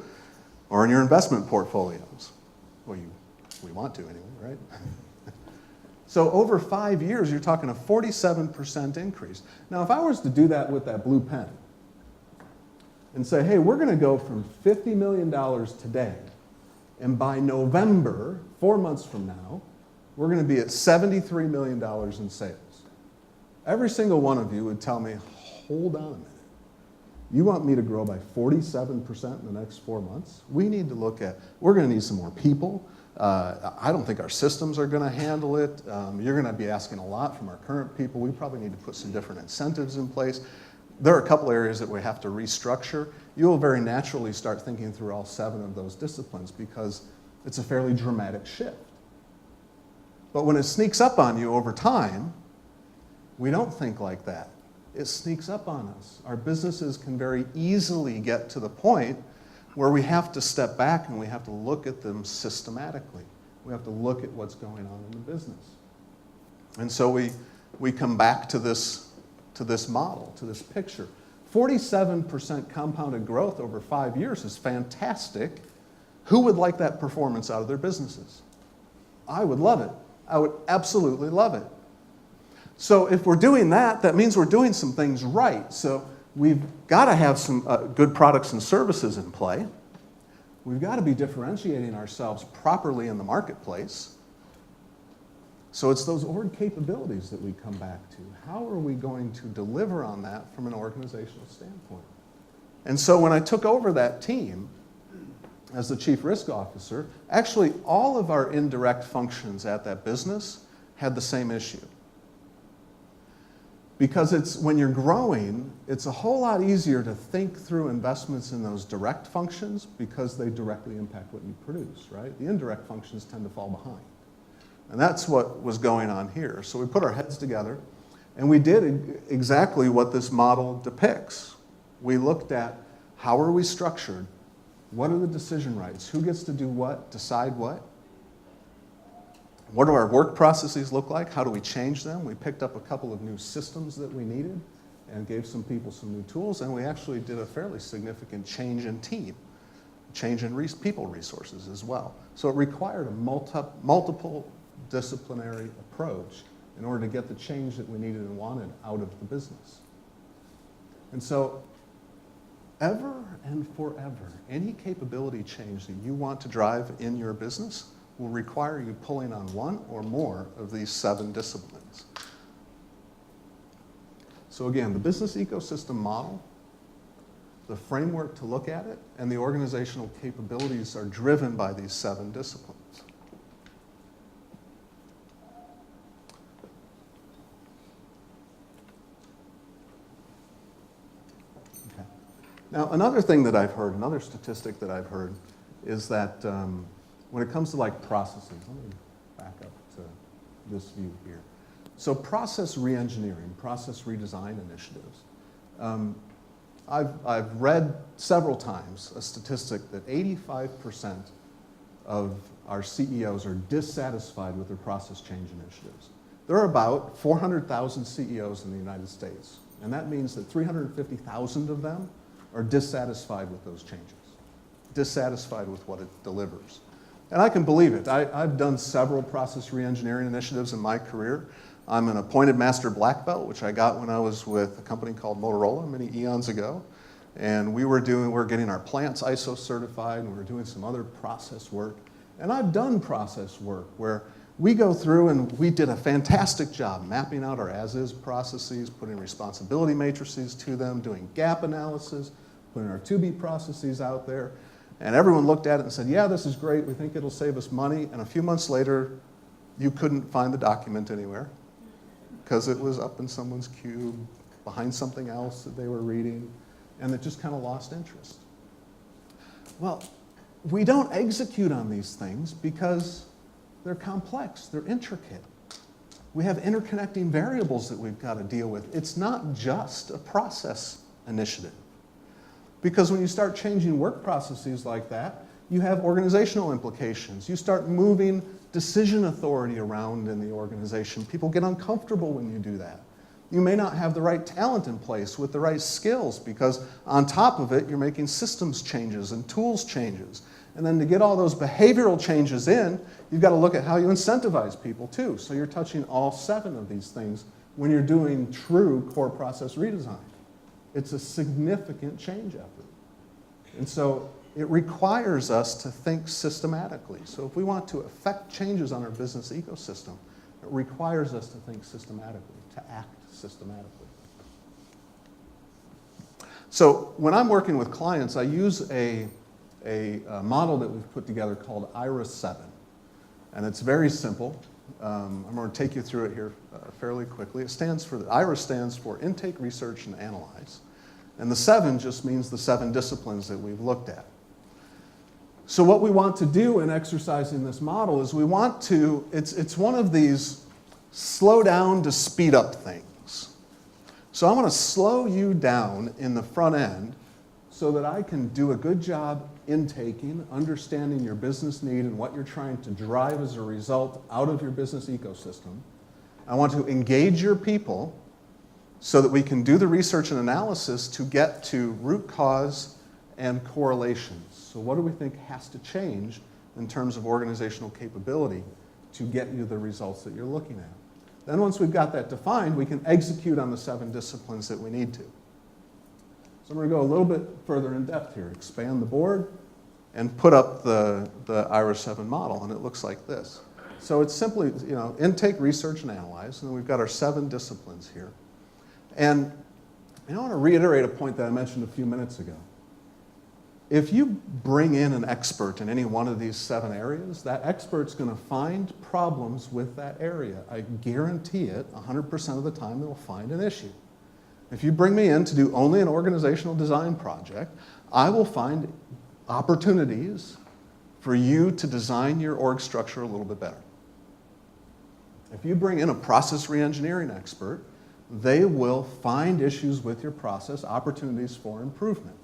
or in your investment portfolios. Well, we want to anyway, right? So over 5 years, you're talking a 47% increase. Now, if I was to do that with that blue pen and say, hey, we're going to go from $50 million today, and by November, 4 months from now, we're going to be at $73 million in sales. Every single one of you would tell me, hold on a minute. You want me to grow by 47% in the next 4 months? We need to look at, we're going to need some more people. I don't think our systems are going to handle it. You're going to be asking a lot from our current people. We probably need to put some different incentives in place. There are a couple areas that we have to restructure. You will very naturally start thinking through all 7 of those disciplines because it's a fairly dramatic shift. But when it sneaks up on you over time, we don't think like that. It sneaks up on us. Our businesses can very easily get to the point where we have to step back and we have to look at them systematically. We have to look at what's going on in the business. And so we come back to this model, to this picture. 47% compounded growth over 5 years is fantastic. Who would like that performance out of their businesses? I would love it. I would absolutely love it. So if we're doing that, that means we're doing some things right. So we've got to have some good products and services in play. We've got to be differentiating ourselves properly in the marketplace. So it's those org capabilities that we come back to. How are we going to deliver on that from an organizational standpoint? And so when I took over that team as the Chief Risk Officer, actually all of our indirect functions at that business had the same issue. Because it's when you're growing, it's a whole lot easier to think through investments in those direct functions because they directly impact what you produce, right? The indirect functions tend to fall behind. And that's what was going on here. So we put our heads together, and we did exactly what this model depicts. We looked at how are we structured, what are the decision rights, who gets to do what, decide what do our work processes look like, how do we change them. We picked up a couple of new systems that we needed and gave some people some new tools, and we actually did a fairly significant change in team, change in people resources as well. So it required a multiple disciplinary approach in order to get the change that we needed and wanted out of the business. And so ever and forever, any capability change that you want to drive in your business will require you pulling on one or more of these 7 disciplines. So again, the business ecosystem model, the framework to look at it, and the organizational capabilities are driven by these 7 disciplines. Now, another thing that I've heard, another statistic that I've heard, is that when it comes to like processes, let me back up to this view here. So process reengineering, process redesign initiatives. I've read several times a statistic that 85% of our CEOs are dissatisfied with their process change initiatives. There are about 400,000 CEOs in the United States, and that means that 350,000 of them are dissatisfied with those changes, dissatisfied with what it delivers. And I can believe it. I've done several process reengineering initiatives in my career. I'm an appointed master black belt, which I got when I was with a company called Motorola many eons ago. And we were getting our plants ISO certified, and we were doing some other process work. And I've done process work where we go through and we did a fantastic job mapping out our as-is processes, putting responsibility matrices to them, doing gap analysis, putting our to-be processes out there. And everyone looked at it and said, yeah, this is great. We think it'll save us money. And a few months later, you couldn't find the document anywhere because it was up in someone's cube, behind something else that they were reading, and it just kind of lost interest. Well, we don't execute on these things because they're complex, they're intricate. We have interconnecting variables that we've got to deal with. It's not just a process initiative. Because when you start changing work processes like that, you have organizational implications. You start moving decision authority around in the organization. People get uncomfortable when you do that. You may not have the right talent in place with the right skills because on top of it, you're making systems changes and tools changes. And then to get all those behavioral changes in, you've got to look at how you incentivize people too. So you're touching all 7 of these things when you're doing true core process redesign. It's a significant change effort. And so it requires us to think systematically. So if we want to affect changes on our business ecosystem, it requires us to think systematically, to act systematically. So when I'm working with clients, I use a model that we've put together called IRA-7. And it's very simple. I'm going to take you through it here fairly quickly. IRA stands for Intake, Research, and Analyze. And the 7 just means the 7 disciplines that we've looked at. So what we want to do in exercising this model is we want to, it's one of these slow down to speed up things. So I want to slow you down in the front end so that I can do a good job intaking, understanding your business need and what you're trying to drive as a result out of your business ecosystem. I want to engage your people so that we can do the research and analysis to get to root cause and correlations. So what do we think has to change in terms of organizational capability to get you the results that you're looking at? Then once we've got that defined, we can execute on the 7 disciplines that we need to. So I'm going to go a little bit further in depth here, expand the board, and put up the IRA-7 model, and it looks like this. So it's simply, intake, research, and analyze, and then we've got our 7 disciplines here. And I want to reiterate a point that I mentioned a few minutes ago. If you bring in an expert in any one of these 7 areas, that expert's going to find problems with that area. I guarantee it, 100% of the time they'll find an issue. If you bring me in to do only an organizational design project, I will find opportunities for you to design your org structure a little bit better. If you bring in a process re-engineering expert, they will find issues with your process, opportunities for improvement.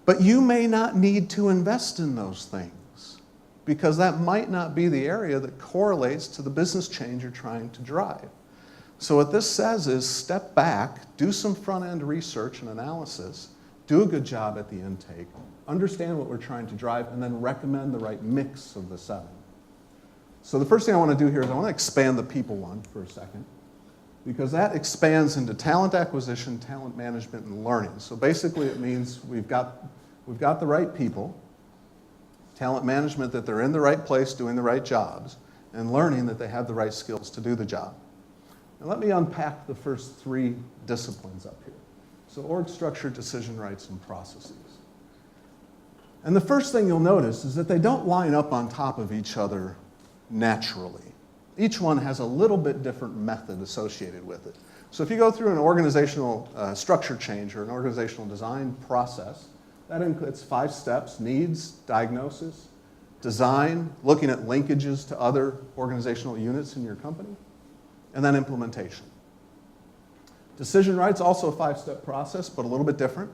But you may not need to invest in those things because that might not be the area that correlates to the business change you're trying to drive. So what this says is step back, do some front-end research and analysis, do a good job at the intake, understand what we're trying to drive, and then recommend the right mix of the 7. So the first thing I want to do here is I want to expand the people one for a second, because that expands into talent acquisition, talent management, and learning. So basically it means we've got the right people, talent management that they're in the right place doing the right jobs, and learning that they have the right skills to do the job. Now let me unpack the first 3 disciplines up here. So org structure, decision rights, and processes. And the first thing you'll notice is that they don't line up on top of each other naturally. Each one has a little bit different method associated with it. So if you go through an organizational structure change or an organizational design process, that includes 5 steps: needs, diagnosis, design, looking at linkages to other organizational units in your company, and then implementation. Decision rights, also a 5-step process, but a little bit different.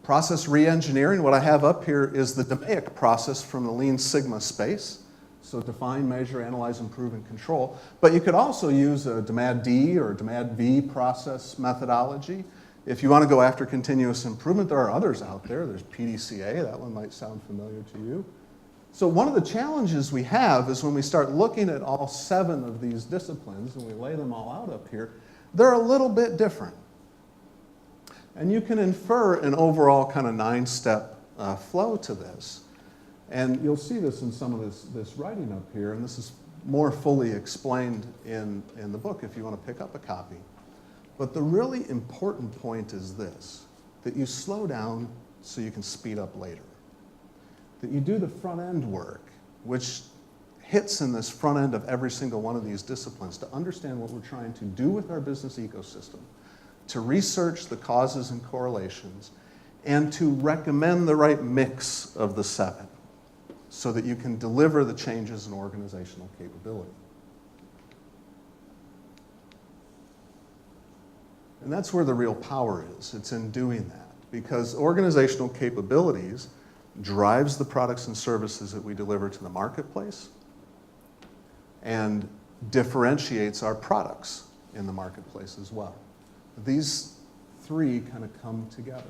Process re-engineering, what I have up here is the DMAIC process from the Lean Sigma space. So define, measure, analyze, improve, and control. But you could also use a DMAD-D or DMAD-V process methodology. If you want to go after continuous improvement, there are others out there. There's PDCA, that one might sound familiar to you. So one of the challenges we have is when we start looking at all 7 of these disciplines and we lay them all out up here, they're a little bit different. And you can infer an overall kind of 9-step flow to this. And you'll see this in some of this writing up here, and this is more fully explained in the book if you want to pick up a copy. But the really important point is this, that you slow down so you can speed up later. That you do the front end work, which hits in this front end of every single one of these disciplines to understand what we're trying to do with our business ecosystem, to research the causes and correlations, and to recommend the right mix of the 7 so that you can deliver the changes in organizational capability. And that's where the real power is. It's in doing that, because organizational capabilities drives the products and services that we deliver to the marketplace, and differentiates our products in the marketplace as well. These three kind of come together.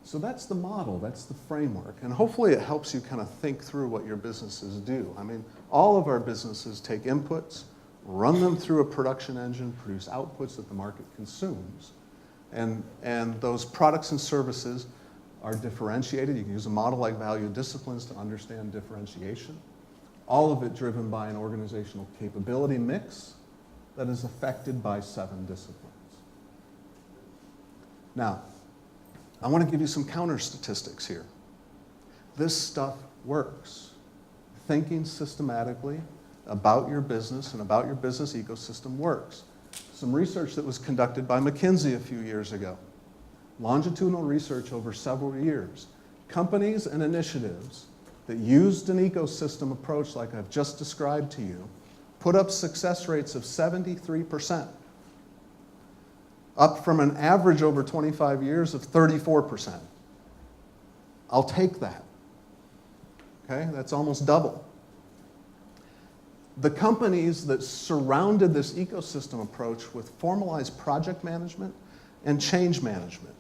So that's the model, that's the framework, and hopefully it helps you kind of think through what your businesses do. I mean, all of our businesses take inputs, run them through a production engine, produce outputs that the market consumes, and those products and services are differentiated. You can use a model like value disciplines to understand differentiation. All of it driven by an organizational capability mix that is affected by 7 disciplines. Now, I want to give you some counter statistics here. This stuff works. Thinking systematically about your business and about your business ecosystem works. Some research that was conducted by McKinsey a few years ago. Longitudinal research over several years. Companies and initiatives that used an ecosystem approach like I've just described to you put up success rates of 73%, up from an average over 25 years of 34%. I'll take that. Okay, that's almost double. The companies that surrounded this ecosystem approach with formalized project management and change management.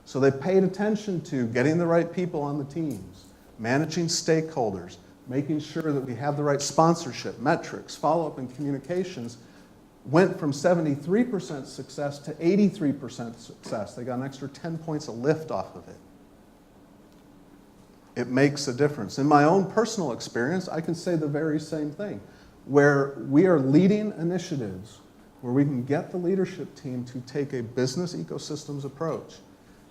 So they paid attention to getting the right people on the teams, managing stakeholders, making sure that we have the right sponsorship, metrics, follow-up, and communications, went from 73% success to 83% success. They got an extra 10 points of lift off of it. It makes a difference. In my own personal experience, I can say the very same thing, where we are leading initiatives where we can get the leadership team to take a business ecosystems approach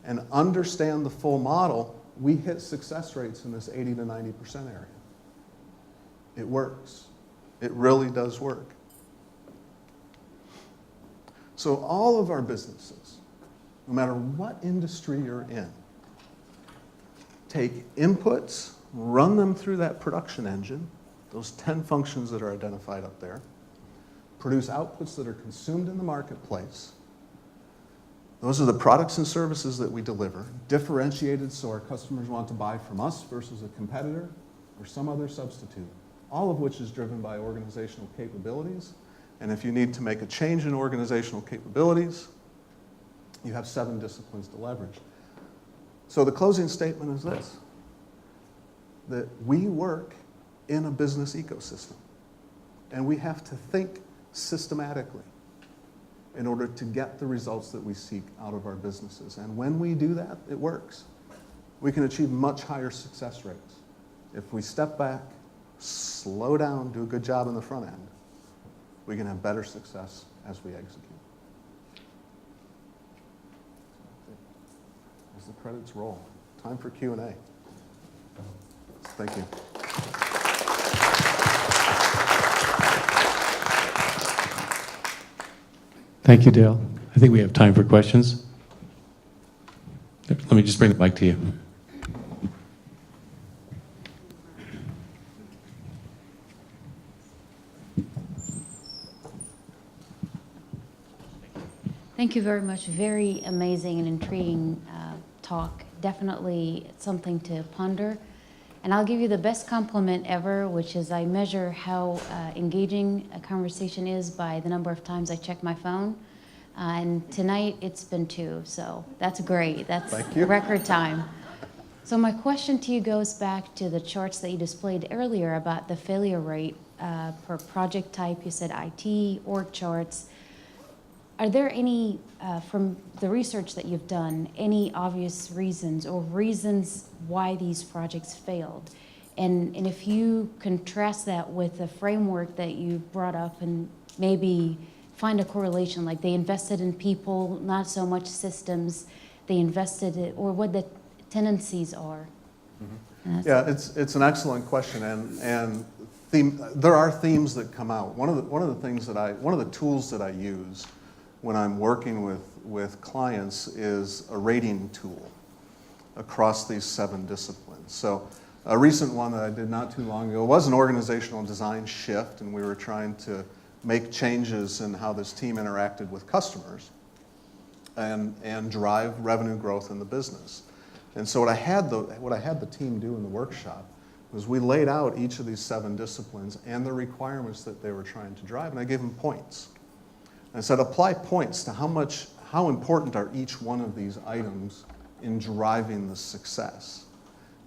and understand the full model, we hit success rates in this 80 to 90% area. It works. It really does work. So all of our businesses, no matter what industry you're in, take inputs, run them through that production engine, those 10 functions that are identified up there, produce outputs that are consumed in the marketplace. Those are the products and services that we deliver, differentiated so our customers want to buy from us versus a competitor or some other substitute, all of which is driven by organizational capabilities. And if you need to make a change in organizational capabilities, you have 7 disciplines to leverage. So the closing statement is this, that we work in a business ecosystem, and we have to think systematically in order to get the results that we seek out of our businesses. And when we do that, it works. We can achieve much higher success rates. If we step back, slow down, do a good job in the front end, we can have better success as we execute. As the credits roll, time for Q&A. Thank you. Thank you, Dale. I think we have time for questions. Let me just bring the mic to you. Thank you very much. Very amazing and intriguing talk. Definitely something to ponder. And I'll give you the best compliment ever, which is I measure how engaging a conversation is by the number of times I check my phone. And tonight it's been 2, so that's great. That's record time. So my question to you goes back to the charts that you displayed earlier about the failure rate per project type. You said IT, org charts. Are there any, from the research that you've done, any obvious reasons or reasons why these projects failed? And if you contrast that with the framework that you brought up and maybe find a correlation, like they invested in people, not so much systems, they invested in, or what the tendencies are? Mm-hmm. Yeah, it's an excellent question, and there are themes that come out. One of the tools that I use when I'm working with clients is a rating tool across these 7 disciplines. So a recent one that I did not too long ago was an organizational design shift, and we were trying to make changes in how this team interacted with customers and drive revenue growth in the business. And so what I had the team do in the workshop was we laid out each of these 7 disciplines and the requirements that they were trying to drive, and I gave them points. And I said, apply points to how important are each one of these items in driving the success.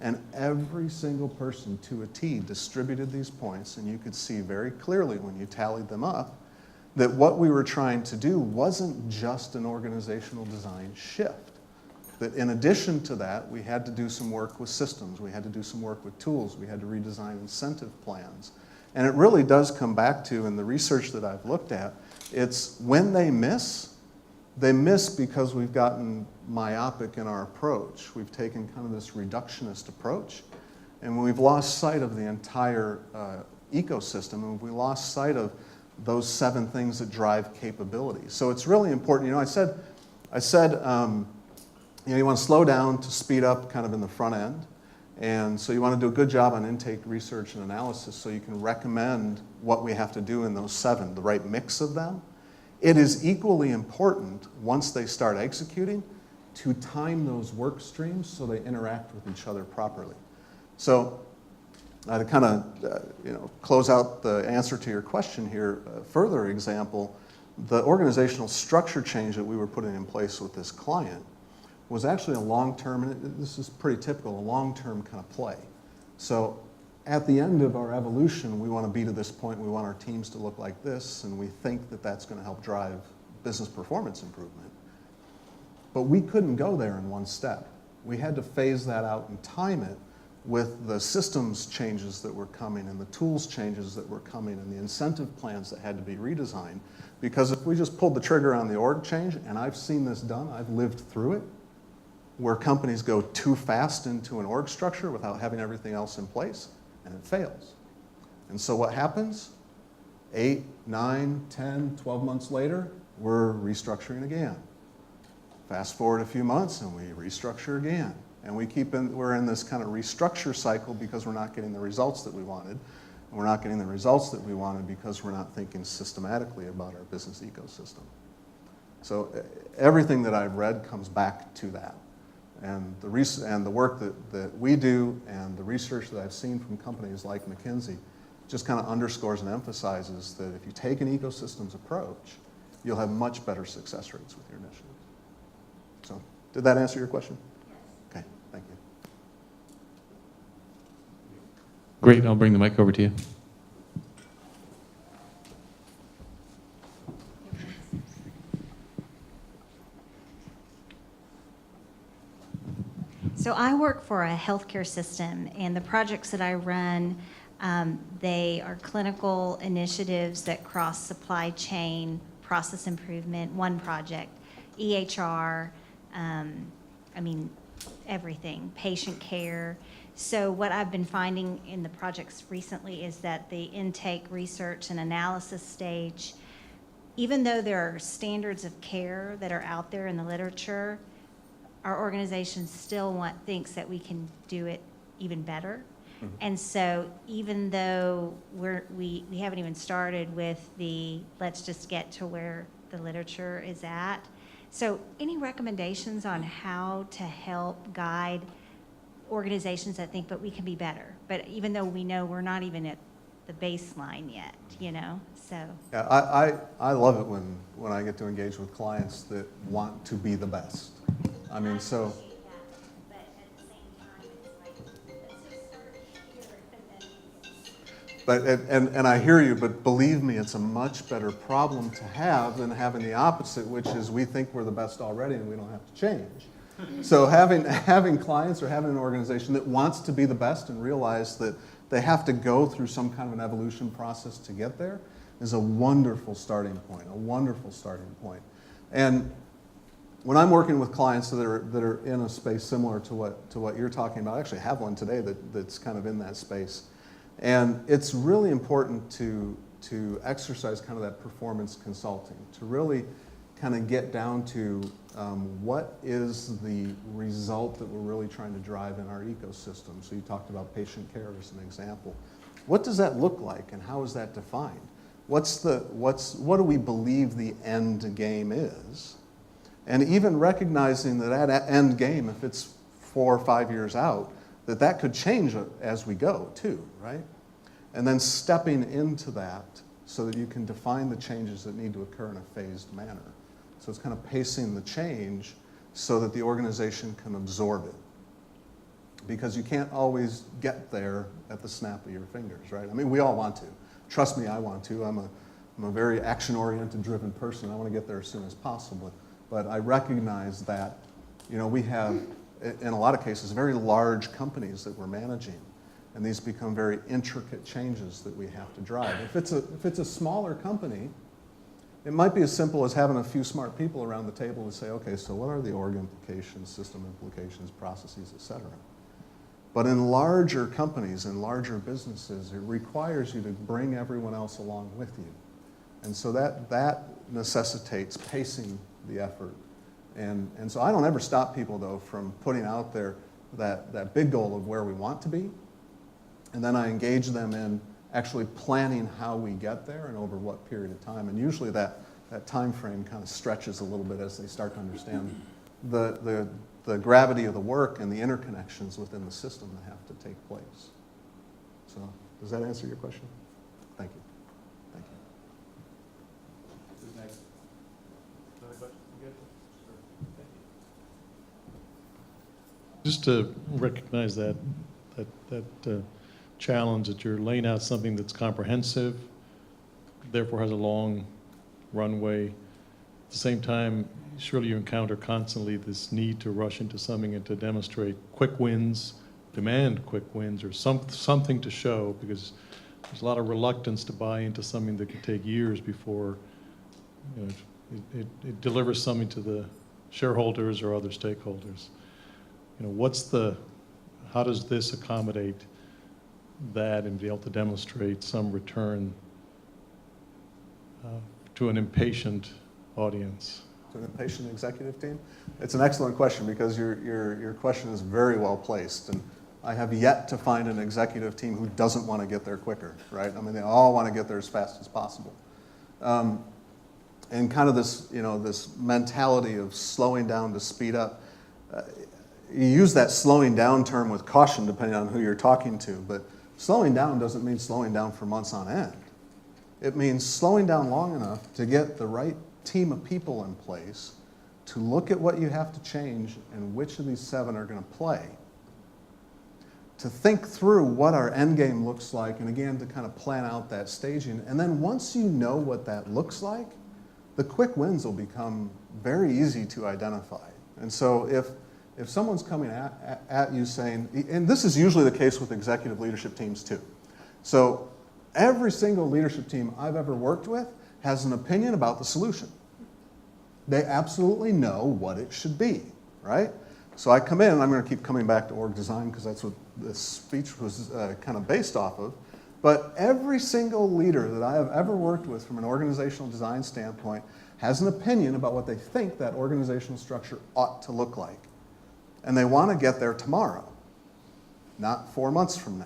And every single person to a T distributed these points, and you could see very clearly when you tallied them up that what we were trying to do wasn't just an organizational design shift. That in addition to that, we had to do some work with systems, we had to do some work with tools, we had to redesign incentive plans. And it really does come back to, in the research that I've looked at, it's when they miss because we've gotten myopic in our approach. We've taken kind of this reductionist approach, and we've lost sight of the entire ecosystem, and we lost sight of those 7 things that drive capability. So it's really important. You know, I said, you want to slow down to speed up kind of in the front end. And so you want to do a good job on intake research and analysis so you can recommend what we have to do in those 7, the right mix of them. It is equally important, once they start executing, to time those work streams so they interact with each other properly. So to kind of close out the answer to your question here, a further example, the organizational structure change that we were putting in place with this client was actually a long-term, and this is pretty typical, a long-term kind of play. So at the end of our evolution, we want to be to this point, we want our teams to look like this, and we think that that's going to help drive business performance improvement. But we couldn't go there in one step. We had to phase that out and time it with the systems changes that were coming and the tools changes that were coming and the incentive plans that had to be redesigned. Because if we just pulled the trigger on the org change, and I've seen this done, I've lived through it, where companies go too fast into an org structure without having everything else in place, and it fails. And so what happens? 8, 9, 10, 12 months later, we're restructuring again. Fast forward a few months and we restructure again. And we're in this kind of restructure cycle because we're not getting the results that we wanted. And we're not getting the results that we wanted because we're not thinking systematically about our business ecosystem. So everything that I've read comes back to that. And the work that we do and the research that I've seen from companies like McKinsey just kind of underscores and emphasizes that if you take an ecosystems approach, you'll have much better success rates with your initiatives. So, did that answer your question? Okay, thank you. Great, I'll bring the mic over to you. So I work for a healthcare system, and the projects that I run, they are clinical initiatives that cross supply chain, process improvement, one project, EHR, everything, patient care. So what I've been finding in the projects recently is that the intake, research, and analysis stage, even though there are standards of care that are out there in the literature, our organization still thinks that we can do it even better. Mm-hmm. And so even though we haven't even started with let's just get to where the literature is at. So any recommendations on how to help guide organizations that think, but we can be better, but even though we know we're not even at the baseline yet, so. Yeah, I love it when I get to engage with clients that want to be the best. I mean, so. But at the same time, it's like, let's just start here and then. And I hear you, but believe me, it's a much better problem to have than having the opposite, which is we think we're the best already and we don't have to change. So having clients or having an organization that wants to be the best and realize that they have to go through some kind of an evolution process to get there is a wonderful starting point, And when I'm working with clients that are in a space similar to what you're talking about, I actually have one today that's kind of in that space. And it's really important to exercise kind of that performance consulting, to really kind of get down to what is the result that we're really trying to drive in our ecosystem. So you talked about patient care as an example. What does that look like and how is that defined? What do we believe the end game is? And even recognizing that end game, if it's 4 or 5 years out, that could change as we go too, right? And then stepping into that so that you can define the changes that need to occur in a phased manner. So it's kind of pacing the change so that the organization can absorb it. Because you can't always get there at the snap of your fingers, right? I mean, we all want to. Trust me, I want to. I'm a very action-oriented, driven person. I want to get there as soon as possible. But I recognize that, we have, in a lot of cases, very large companies that we're managing. And these become very intricate changes that we have to drive. If it's a smaller company, it might be as simple as having a few smart people around the table to say, okay, so what are the org implications, system implications, processes, et cetera. But in larger companies, in larger businesses, it requires you to bring everyone else along with you. And so that necessitates pacing the effort. And so I don't ever stop people, though, from putting out there that big goal of where we want to be. And then I engage them in actually planning how we get there and over what period of time. And usually that time frame kind of stretches a little bit as they start to understand the gravity of the work and the interconnections within the system that have to take place. So does that answer your question? Thank you. Thank you. Next. Another question? Just to recognize that challenge that you're laying out something that's comprehensive, therefore has a long runway. At the same time, surely you encounter constantly this need to rush into something and to demonstrate quick wins, demand quick wins, or something to show, because there's a lot of reluctance to buy into something that could take years before it delivers something to the shareholders or other stakeholders. How does this accommodate that and be able to demonstrate some return to an impatient audience? To an impatient executive team? It's an excellent question, because your question is very well placed. And I have yet to find an executive team who doesn't want to get there quicker, right? I mean, they all want to get there as fast as possible. And kind of this mentality of slowing down to speed up. You use that slowing down term with caution depending on who you're talking to, but slowing down doesn't mean slowing down for months on end. It means slowing down long enough to get the right team of people in place to look at what you have to change and which of these 7 are going to play. To think through what our end game looks like, and again, to kind of plan out that staging. And then once you know what that looks like, the quick wins will become very easy to identify. And so if someone's coming at you saying, and this is usually the case with executive leadership teams too. So every single leadership team I've ever worked with has an opinion about the solution. They absolutely know what it should be, right? So I come in, and I'm going to keep coming back to org design because that's what this speech was kind of based off of. But every single leader that I have ever worked with from an organizational design standpoint has an opinion about what they think that organizational structure ought to look like. And they want to get there tomorrow, not 4 months from now.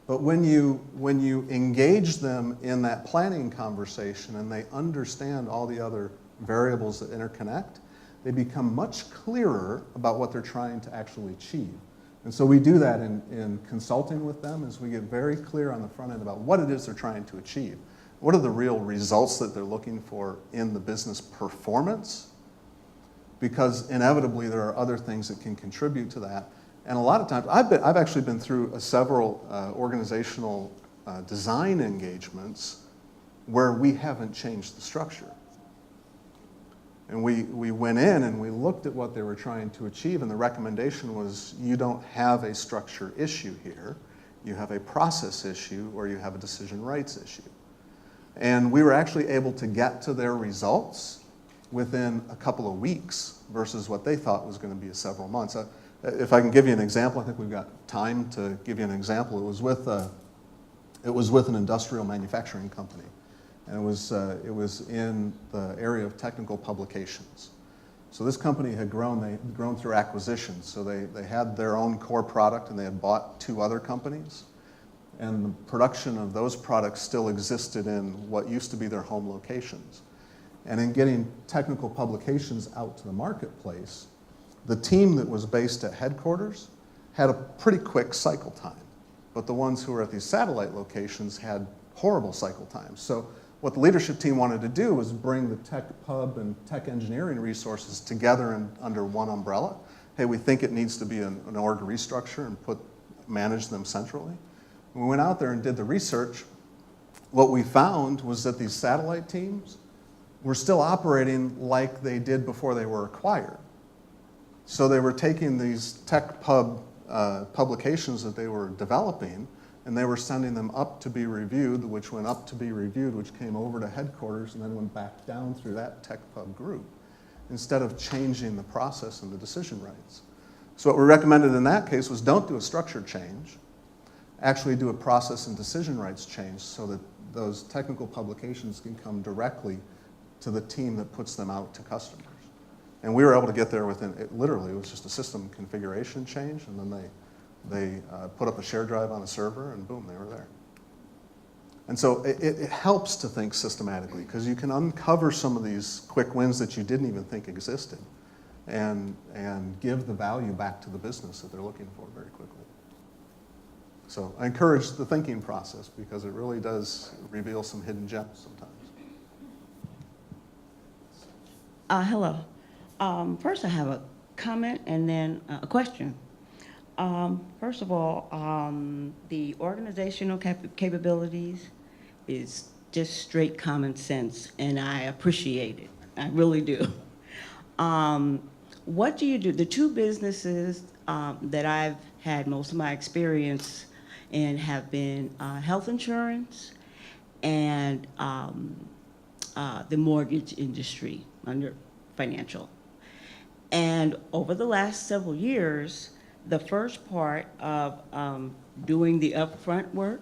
But when you engage them in that planning conversation and they understand all the other variables that interconnect, they become much clearer about what they're trying to actually achieve. And so we do that in consulting with them, as we get very clear on the front end about what it is they're trying to achieve. What are the real results that they're looking for in the business performance? Because inevitably there are other things that can contribute to that. And a lot of times, I've actually been through several organizational design engagements where we haven't changed the structure. And we went in and we looked at what they were trying to achieve, and the recommendation was, you don't have a structure issue here. You have a process issue, or you have a decision rights issue. And we were actually able to get to their results within a couple of weeks versus what they thought was going to be several months. If I can give you an example, I think we've got time to give you an example. It was with an industrial manufacturing company, and it was in the area of technical publications. So this company had grown. They had grown through acquisitions. So they had their own core product, and they had bought 2 other companies. And the production of those products still existed in what used to be their home locations. And in getting technical publications out to the marketplace, the team that was based at headquarters had a pretty quick cycle time, but the ones who were at these satellite locations had horrible cycle times. So what the leadership team wanted to do was bring the tech pub and tech engineering resources together under one umbrella. Hey, we think it needs to be an org restructure and manage them centrally. When we went out there and did the research, what we found was that these satellite teams were still operating like they did before they were acquired. So they were taking these tech pub publications that they were developing, and they were sending them up to be reviewed, which went up to be reviewed, which came over to headquarters, and then went back down through that tech pub group, instead of changing the process and the decision rights. So what we recommended in that case was don't do a structure change, actually do a process and decision rights change so that those technical publications can come directly to the team that puts them out to customers. And we were able to get there within, it was just a system configuration change, and then they put up a share drive on a server, and boom, they were there. And so it helps to think systematically, because you can uncover some of these quick wins that you didn't even think existed, and give the value back to the business that they're looking for very quickly. So I encourage the thinking process, because it really does reveal some hidden gems sometimes. Hello. First, I have a comment and then a question. First of all, the organizational capabilities is just straight common sense, and I appreciate it. I really do. What do you do? The two businesses that I've had most of my experience in have been health insurance and the mortgage industry under financial. And over the last several years, the first part of doing the upfront work,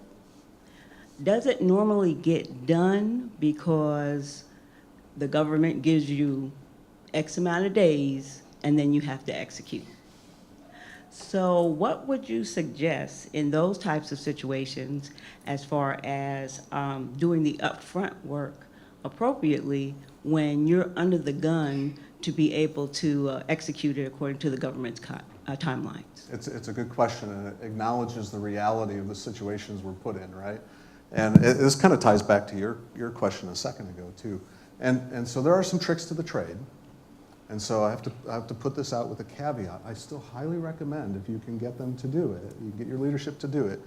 does it normally get done because the government gives you X amount of days and then you have to execute? So what would you suggest in those types of situations as far as doing the upfront work appropriately when you're under the gun to be able to execute it according to the government's timelines? It's a good question, and it acknowledges the reality of the situations we're put in, right? And this kind of ties back to your question a second ago, too. And so there are some tricks to the trade. And so I have to put this out with a caveat. I still highly recommend, if you can get them to do it, you get your leadership to do it,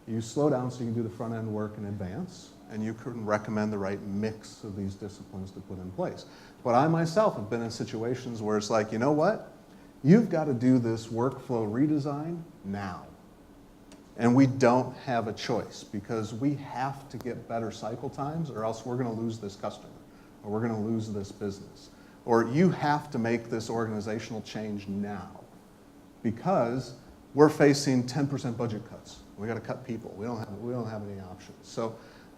you slow down so you can do the front end work in advance, and you can recommend the right mix of these disciplines to put in place. But I myself have been in situations where it's like, you know what? You've got to do this workflow redesign now. And we don't have a choice, because we have to get better cycle times, or else we're going to lose this customer, or we're going to lose this business. Or you have to make this organizational change now, because we're facing 10% budget cuts. We got to cut people. We don't have any options. So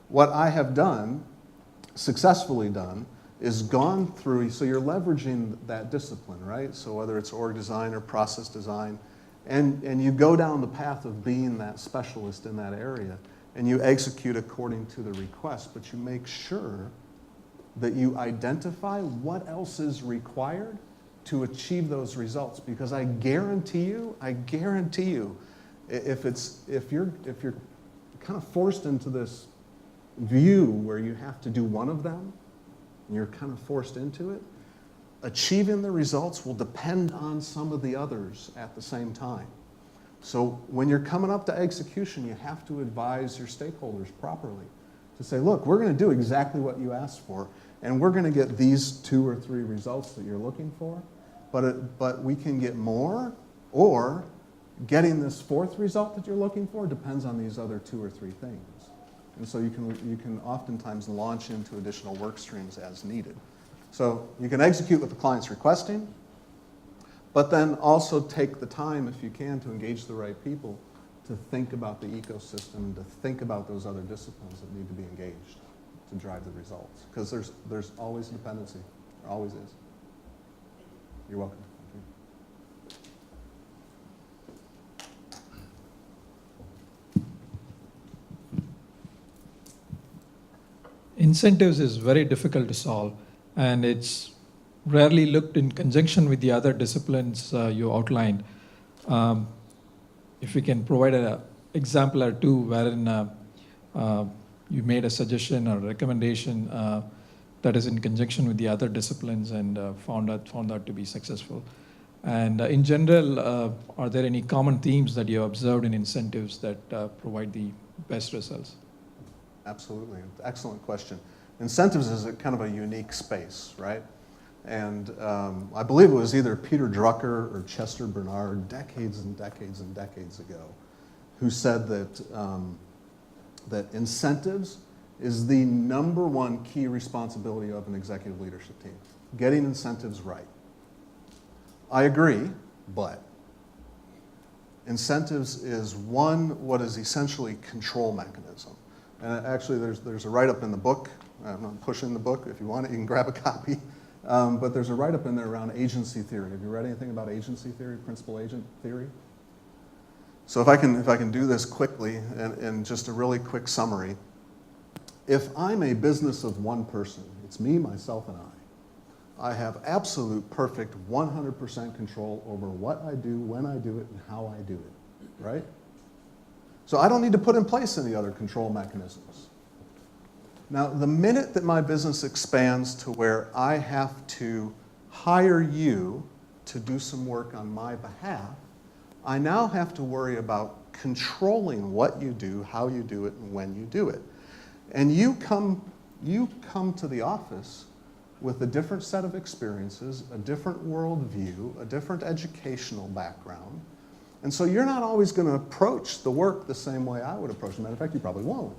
what I have done, successfully done, is gone through, so you're leveraging that discipline, right? So whether it's org design or process design, and you go down the path of being that specialist in that area, and you execute according to the request, but you make sure that you identify what else is required to achieve those results. Because I guarantee you, if you're kind of forced into this view where you have to do one of them, and you're kind of forced into it, achieving the results will depend on some of the others at the same time. So when you're coming up to execution, you have to advise your stakeholders properly to say, look, we're going to do exactly what you asked for, and we're going to get these 2 or 3 results that you're looking for, but we can get more, or getting this 4th result that you're looking for depends on these other 2 or 3 things. And so you can oftentimes launch into additional work streams as needed. So you can execute what the client's requesting, but then also take the time, if you can, to engage the right people to think about the ecosystem, to think about those other disciplines that need to be engaged to drive the results. Because there's always a dependency. There always is. You're welcome. Incentives is very difficult to solve, and it's rarely looked in conjunction with the other disciplines you outlined. if we can provide an example or two wherein you made a suggestion or recommendation that is in conjunction with the other disciplines and found that to be successful. And in general, are there any common themes that you have observed in incentives that provide the best results? Absolutely. Excellent question. Incentives is a kind of a unique space, right? And I believe it was either Peter Drucker or Chester Bernard decades and decades and decades ago who said that incentives is the number one key responsibility of an executive leadership team, getting incentives right. I agree, but incentives is what is essentially control mechanism. And actually, there's a write-up in the book. I'm not pushing the book. If you want it, you can grab a copy. But there's a write-up in there around agency theory. Have you read anything about agency theory, principal agent theory? So if I can do this quickly and just a really quick summary. If I'm a business of one person, it's me, myself, and I have absolute, perfect, 100% control over what I do, when I do it, and how I do it, right? So I don't need to put in place any other control mechanisms. Now, the minute that my business expands to where I have to hire you to do some work on my behalf, I now have to worry about controlling what you do, how you do it, and when you do it. And you come to the office with a different set of experiences, a different worldview, a different educational background. And so you're not always going to approach the work the same way I would approach it. Matter of fact, you probably won't.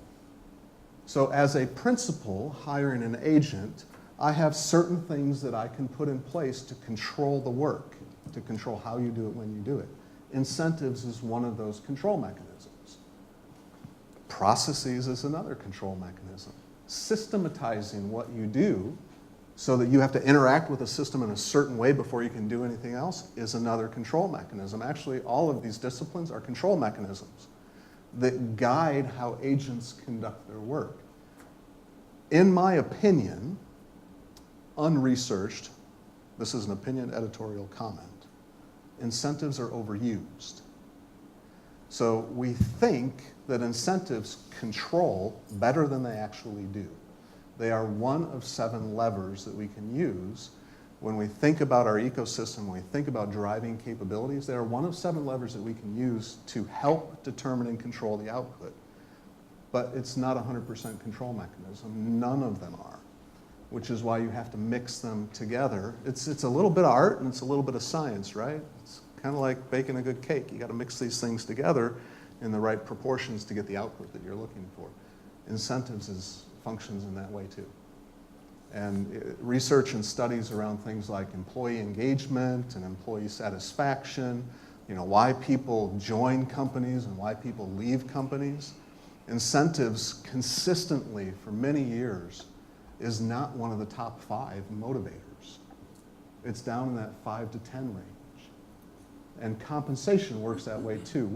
So as a principal hiring an agent, I have certain things that I can put in place to control the work, to control how you do it, when you do it. Incentives is one of those control mechanisms. Processes is another control mechanism. Systematizing what you do so that you have to interact with a system in a certain way before you can do anything else is another control mechanism. Actually, all of these disciplines are control mechanisms that guide how agents conduct their work. In my opinion, unresearched, this is an opinion editorial comment, incentives are overused. So we think that incentives control better than they actually do. They are one of 7 levers that we can use when we think about our ecosystem, when we think about driving capabilities. They are one of 7 levers that we can use to help determine and control the output. But it's not a 100% control mechanism. None of them are, which is why you have to mix them together. It's a little bit of art and it's a little bit of science, right? It's kind of like baking a good cake. You got to mix these things together in the right proportions to get the output that you're looking for. Incentives functions in that way too. And research and studies around things like employee engagement and employee satisfaction, why people join companies and why people leave companies. Incentives consistently for many years is not one of the top 5 motivators. It's down in that 5 to 10 range. And compensation works that way too.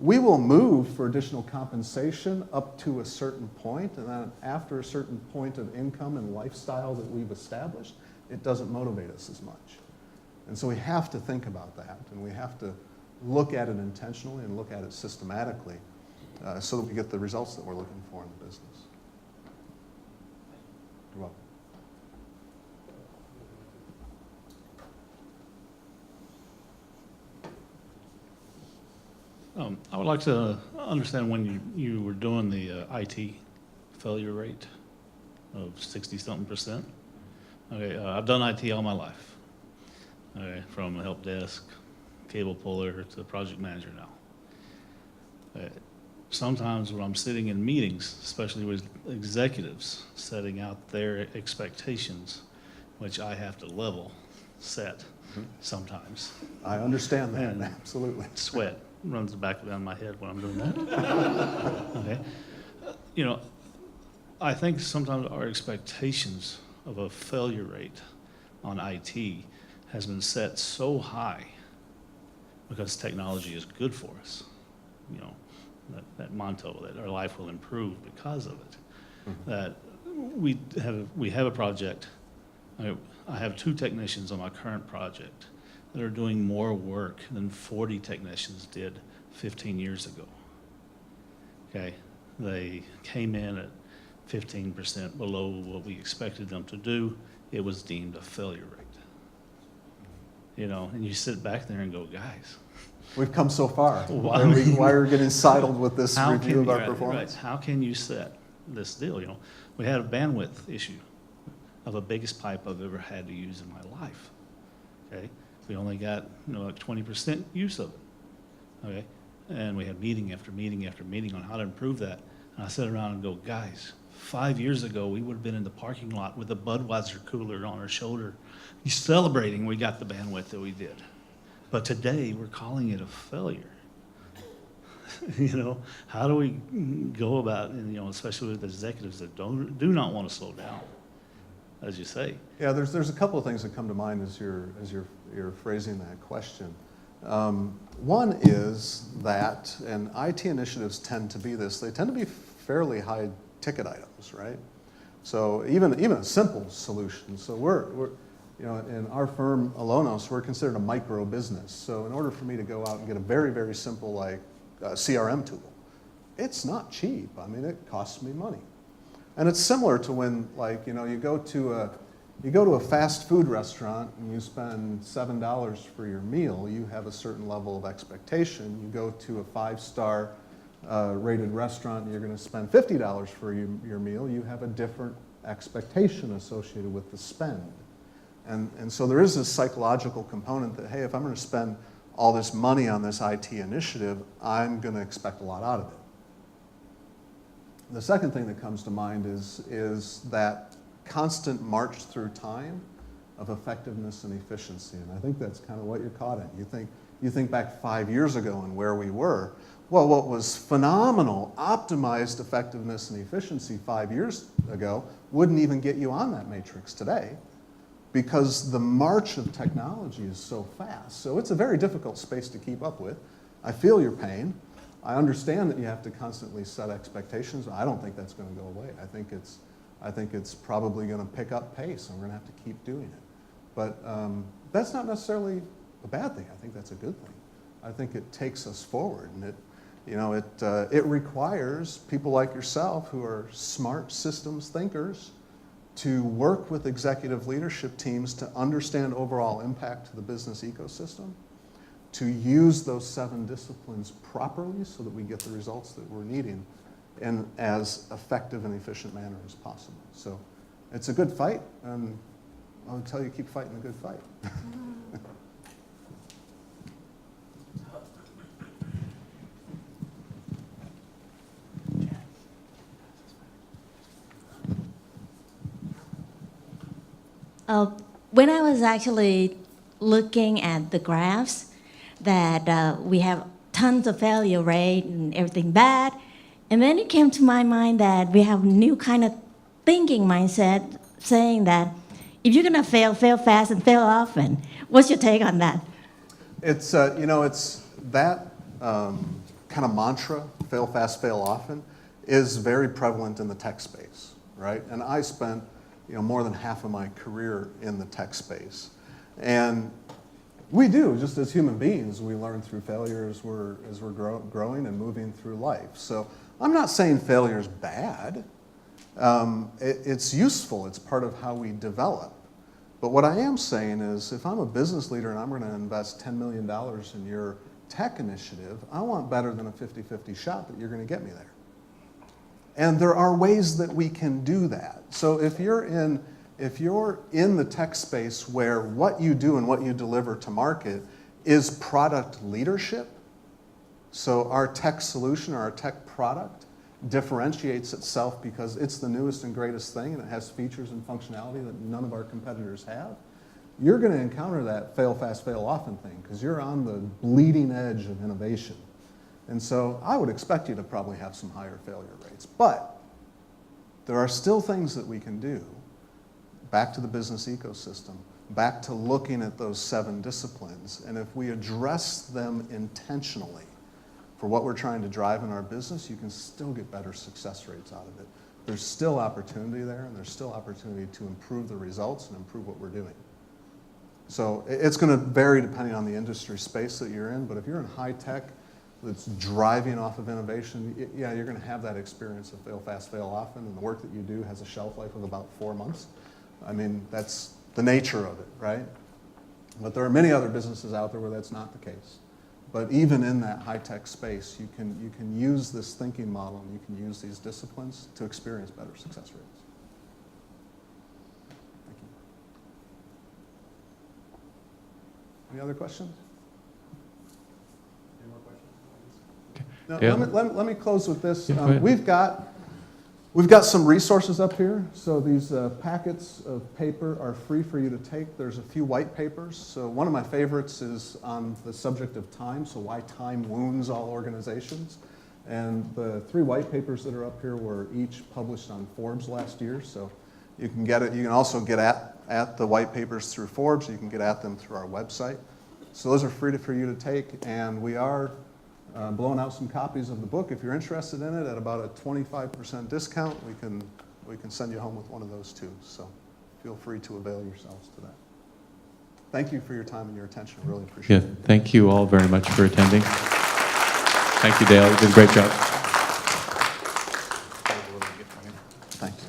We will move for additional compensation up to a certain point, and then after a certain point of income and lifestyle that we've established, it doesn't motivate us as much. And so we have to think about that, and we have to look at it intentionally and look at it systematically so that we get the results that we're looking for in the business. You're welcome. I would like to understand when you were doing the IT failure rate of 60-something%. Okay, I've done IT all my life. Okay, from a help desk, cable puller to project manager now. Sometimes when I'm sitting in meetings, especially with executives, setting out their expectations, which I have to level set sometimes. I understand that, And absolutely. Sweat runs the back down my head when I'm doing that. Okay. I think sometimes our expectations of a failure rate on IT has been set so high because technology is good for us. That motto that our life will improve because of it. That we have a project. I have 2 technicians on my current project that are doing more work than 40 technicians did 15 years ago. Okay, they came in at 15% below what we expected them to do. It was deemed a failure rate. You know, and you sit back there and go, guys, We've come so far. Why- Why are we getting sidled with this how review can of our right, performance? right, how can you set this deal? You know, we had a bandwidth issue of the biggest pipe I've ever had to use in my life. Okay, we only got like 20% use of it. Okay, and we had meeting after meeting after meeting on how to improve that. And I sit around and go, guys, 5 years ago we would have been in the parking lot with a Budweiser cooler on our shoulder, celebrating we got the bandwidth that we did. But today we're calling it a failure. You know, how do we go about, and, you know, especially with executives that do not want to slow down, as you say. Yeah, there's a couple of things that come to mind as you're phrasing that question. One is that, and IT initiatives tend to be this, they tend to be fairly high ticket items, right? So even a simple solution. So we're you know, in our firm, Alonos, we're considered a micro business. So in order for me to go out and get a very, very simple like CRM tool, it's not cheap. I mean, it costs me money. And it's similar to when, like, you know, you go to a fast food restaurant and you spend $7 for your meal, you have a certain level of expectation. You go to a 5-star rated restaurant and you're going to spend $50 for your meal, you have a different expectation associated with the spend. And so there is this psychological component that, hey, if I'm going to spend all this money on this IT initiative, I'm going to expect a lot out of it. The second thing that comes to mind is that constant march through time of effectiveness and efficiency. And I think that's kind of what you're caught in. You think back 5 years ago and where we were. Well, what was phenomenal, optimized effectiveness and efficiency 5 years ago wouldn't even get you on that matrix today, because the march of technology is so fast. So it's a very difficult space to keep up with. I feel your pain. I understand that you have to constantly set expectations. I don't think that's going to go away. I think it's probably going to pick up pace, and we're going to have to keep doing it. But that's not necessarily a bad thing. I think that's a good thing. I think it takes us forward, and it requires people like yourself who are smart systems thinkers to work with executive leadership teams to understand overall impact to the business ecosystem, to use those 7 disciplines properly so that we get the results that we're needing in as effective and efficient manner as possible. So it's a good fight, and I'll tell you, keep fighting the good fight. When I was actually looking at the graphs that we have tons of failure rate and everything bad, and then it came to my mind that we have new kind of thinking mindset saying that if you're gonna fail fast and fail often. What's your take on that? It's it's that kind of mantra, fail fast, fail often, is very prevalent in the tech space, right? And I spent more than half of my career in the tech space. And we do, just as human beings, we learn through failure as we're growing and moving through life. So I'm not saying failure is bad. It's useful. It's part of how we develop. But what I am saying is, if I'm a business leader and I'm going to invest $10 million in your tech initiative, I want better than a 50-50 shot that you're going to get me there. And there are ways that we can do that. So if you're in the tech space where what you do and what you deliver to market is product leadership, so our tech solution or our tech product differentiates itself because it's the newest and greatest thing and it has features and functionality that none of our competitors have, you're going to encounter that fail fast, fail often thing because you're on the bleeding edge of innovation. And so I would expect you to probably have some higher failure rates. But there are still things that we can do, back to the business ecosystem, back to looking at those 7 disciplines. And if we address them intentionally for what we're trying to drive in our business, you can still get better success rates out of it. There's still opportunity there, and there's still opportunity to improve the results and improve what we're doing. So it's going to vary depending on the industry space that you're in, but if you're in high tech, that's driving off of innovation, yeah, you're going to have that experience of fail fast, fail often, and the work that you do has a shelf life of about 4 months. I mean, that's the nature of it, right? But there are many other businesses out there where that's not the case. But even in that high-tech space, you can use this thinking model and you can use these disciplines to experience better success rates. Thank you. Any other questions? Any more questions? Now, Yeah. let me close with this. Yeah, go ahead. We've got some resources up here. So these packets of paper are free for you to take. There's a few white papers. So one of my favorites is on the subject of time, so why time wounds all organizations. And the 3 white papers that are up here were each published on Forbes last year. So you can get it. You can also get at the white papers through Forbes. You can get at them through our website. So those are free for you to take. And we are blowing out some copies of the book. If you're interested in it, at about a 25% discount, we can send you home with one of those too. So feel free to avail yourselves to that. Thank you for your time and your attention. I really appreciate Yeah, it. thank you all very much for attending. Thank you, Dale. You did a great job. Thank you.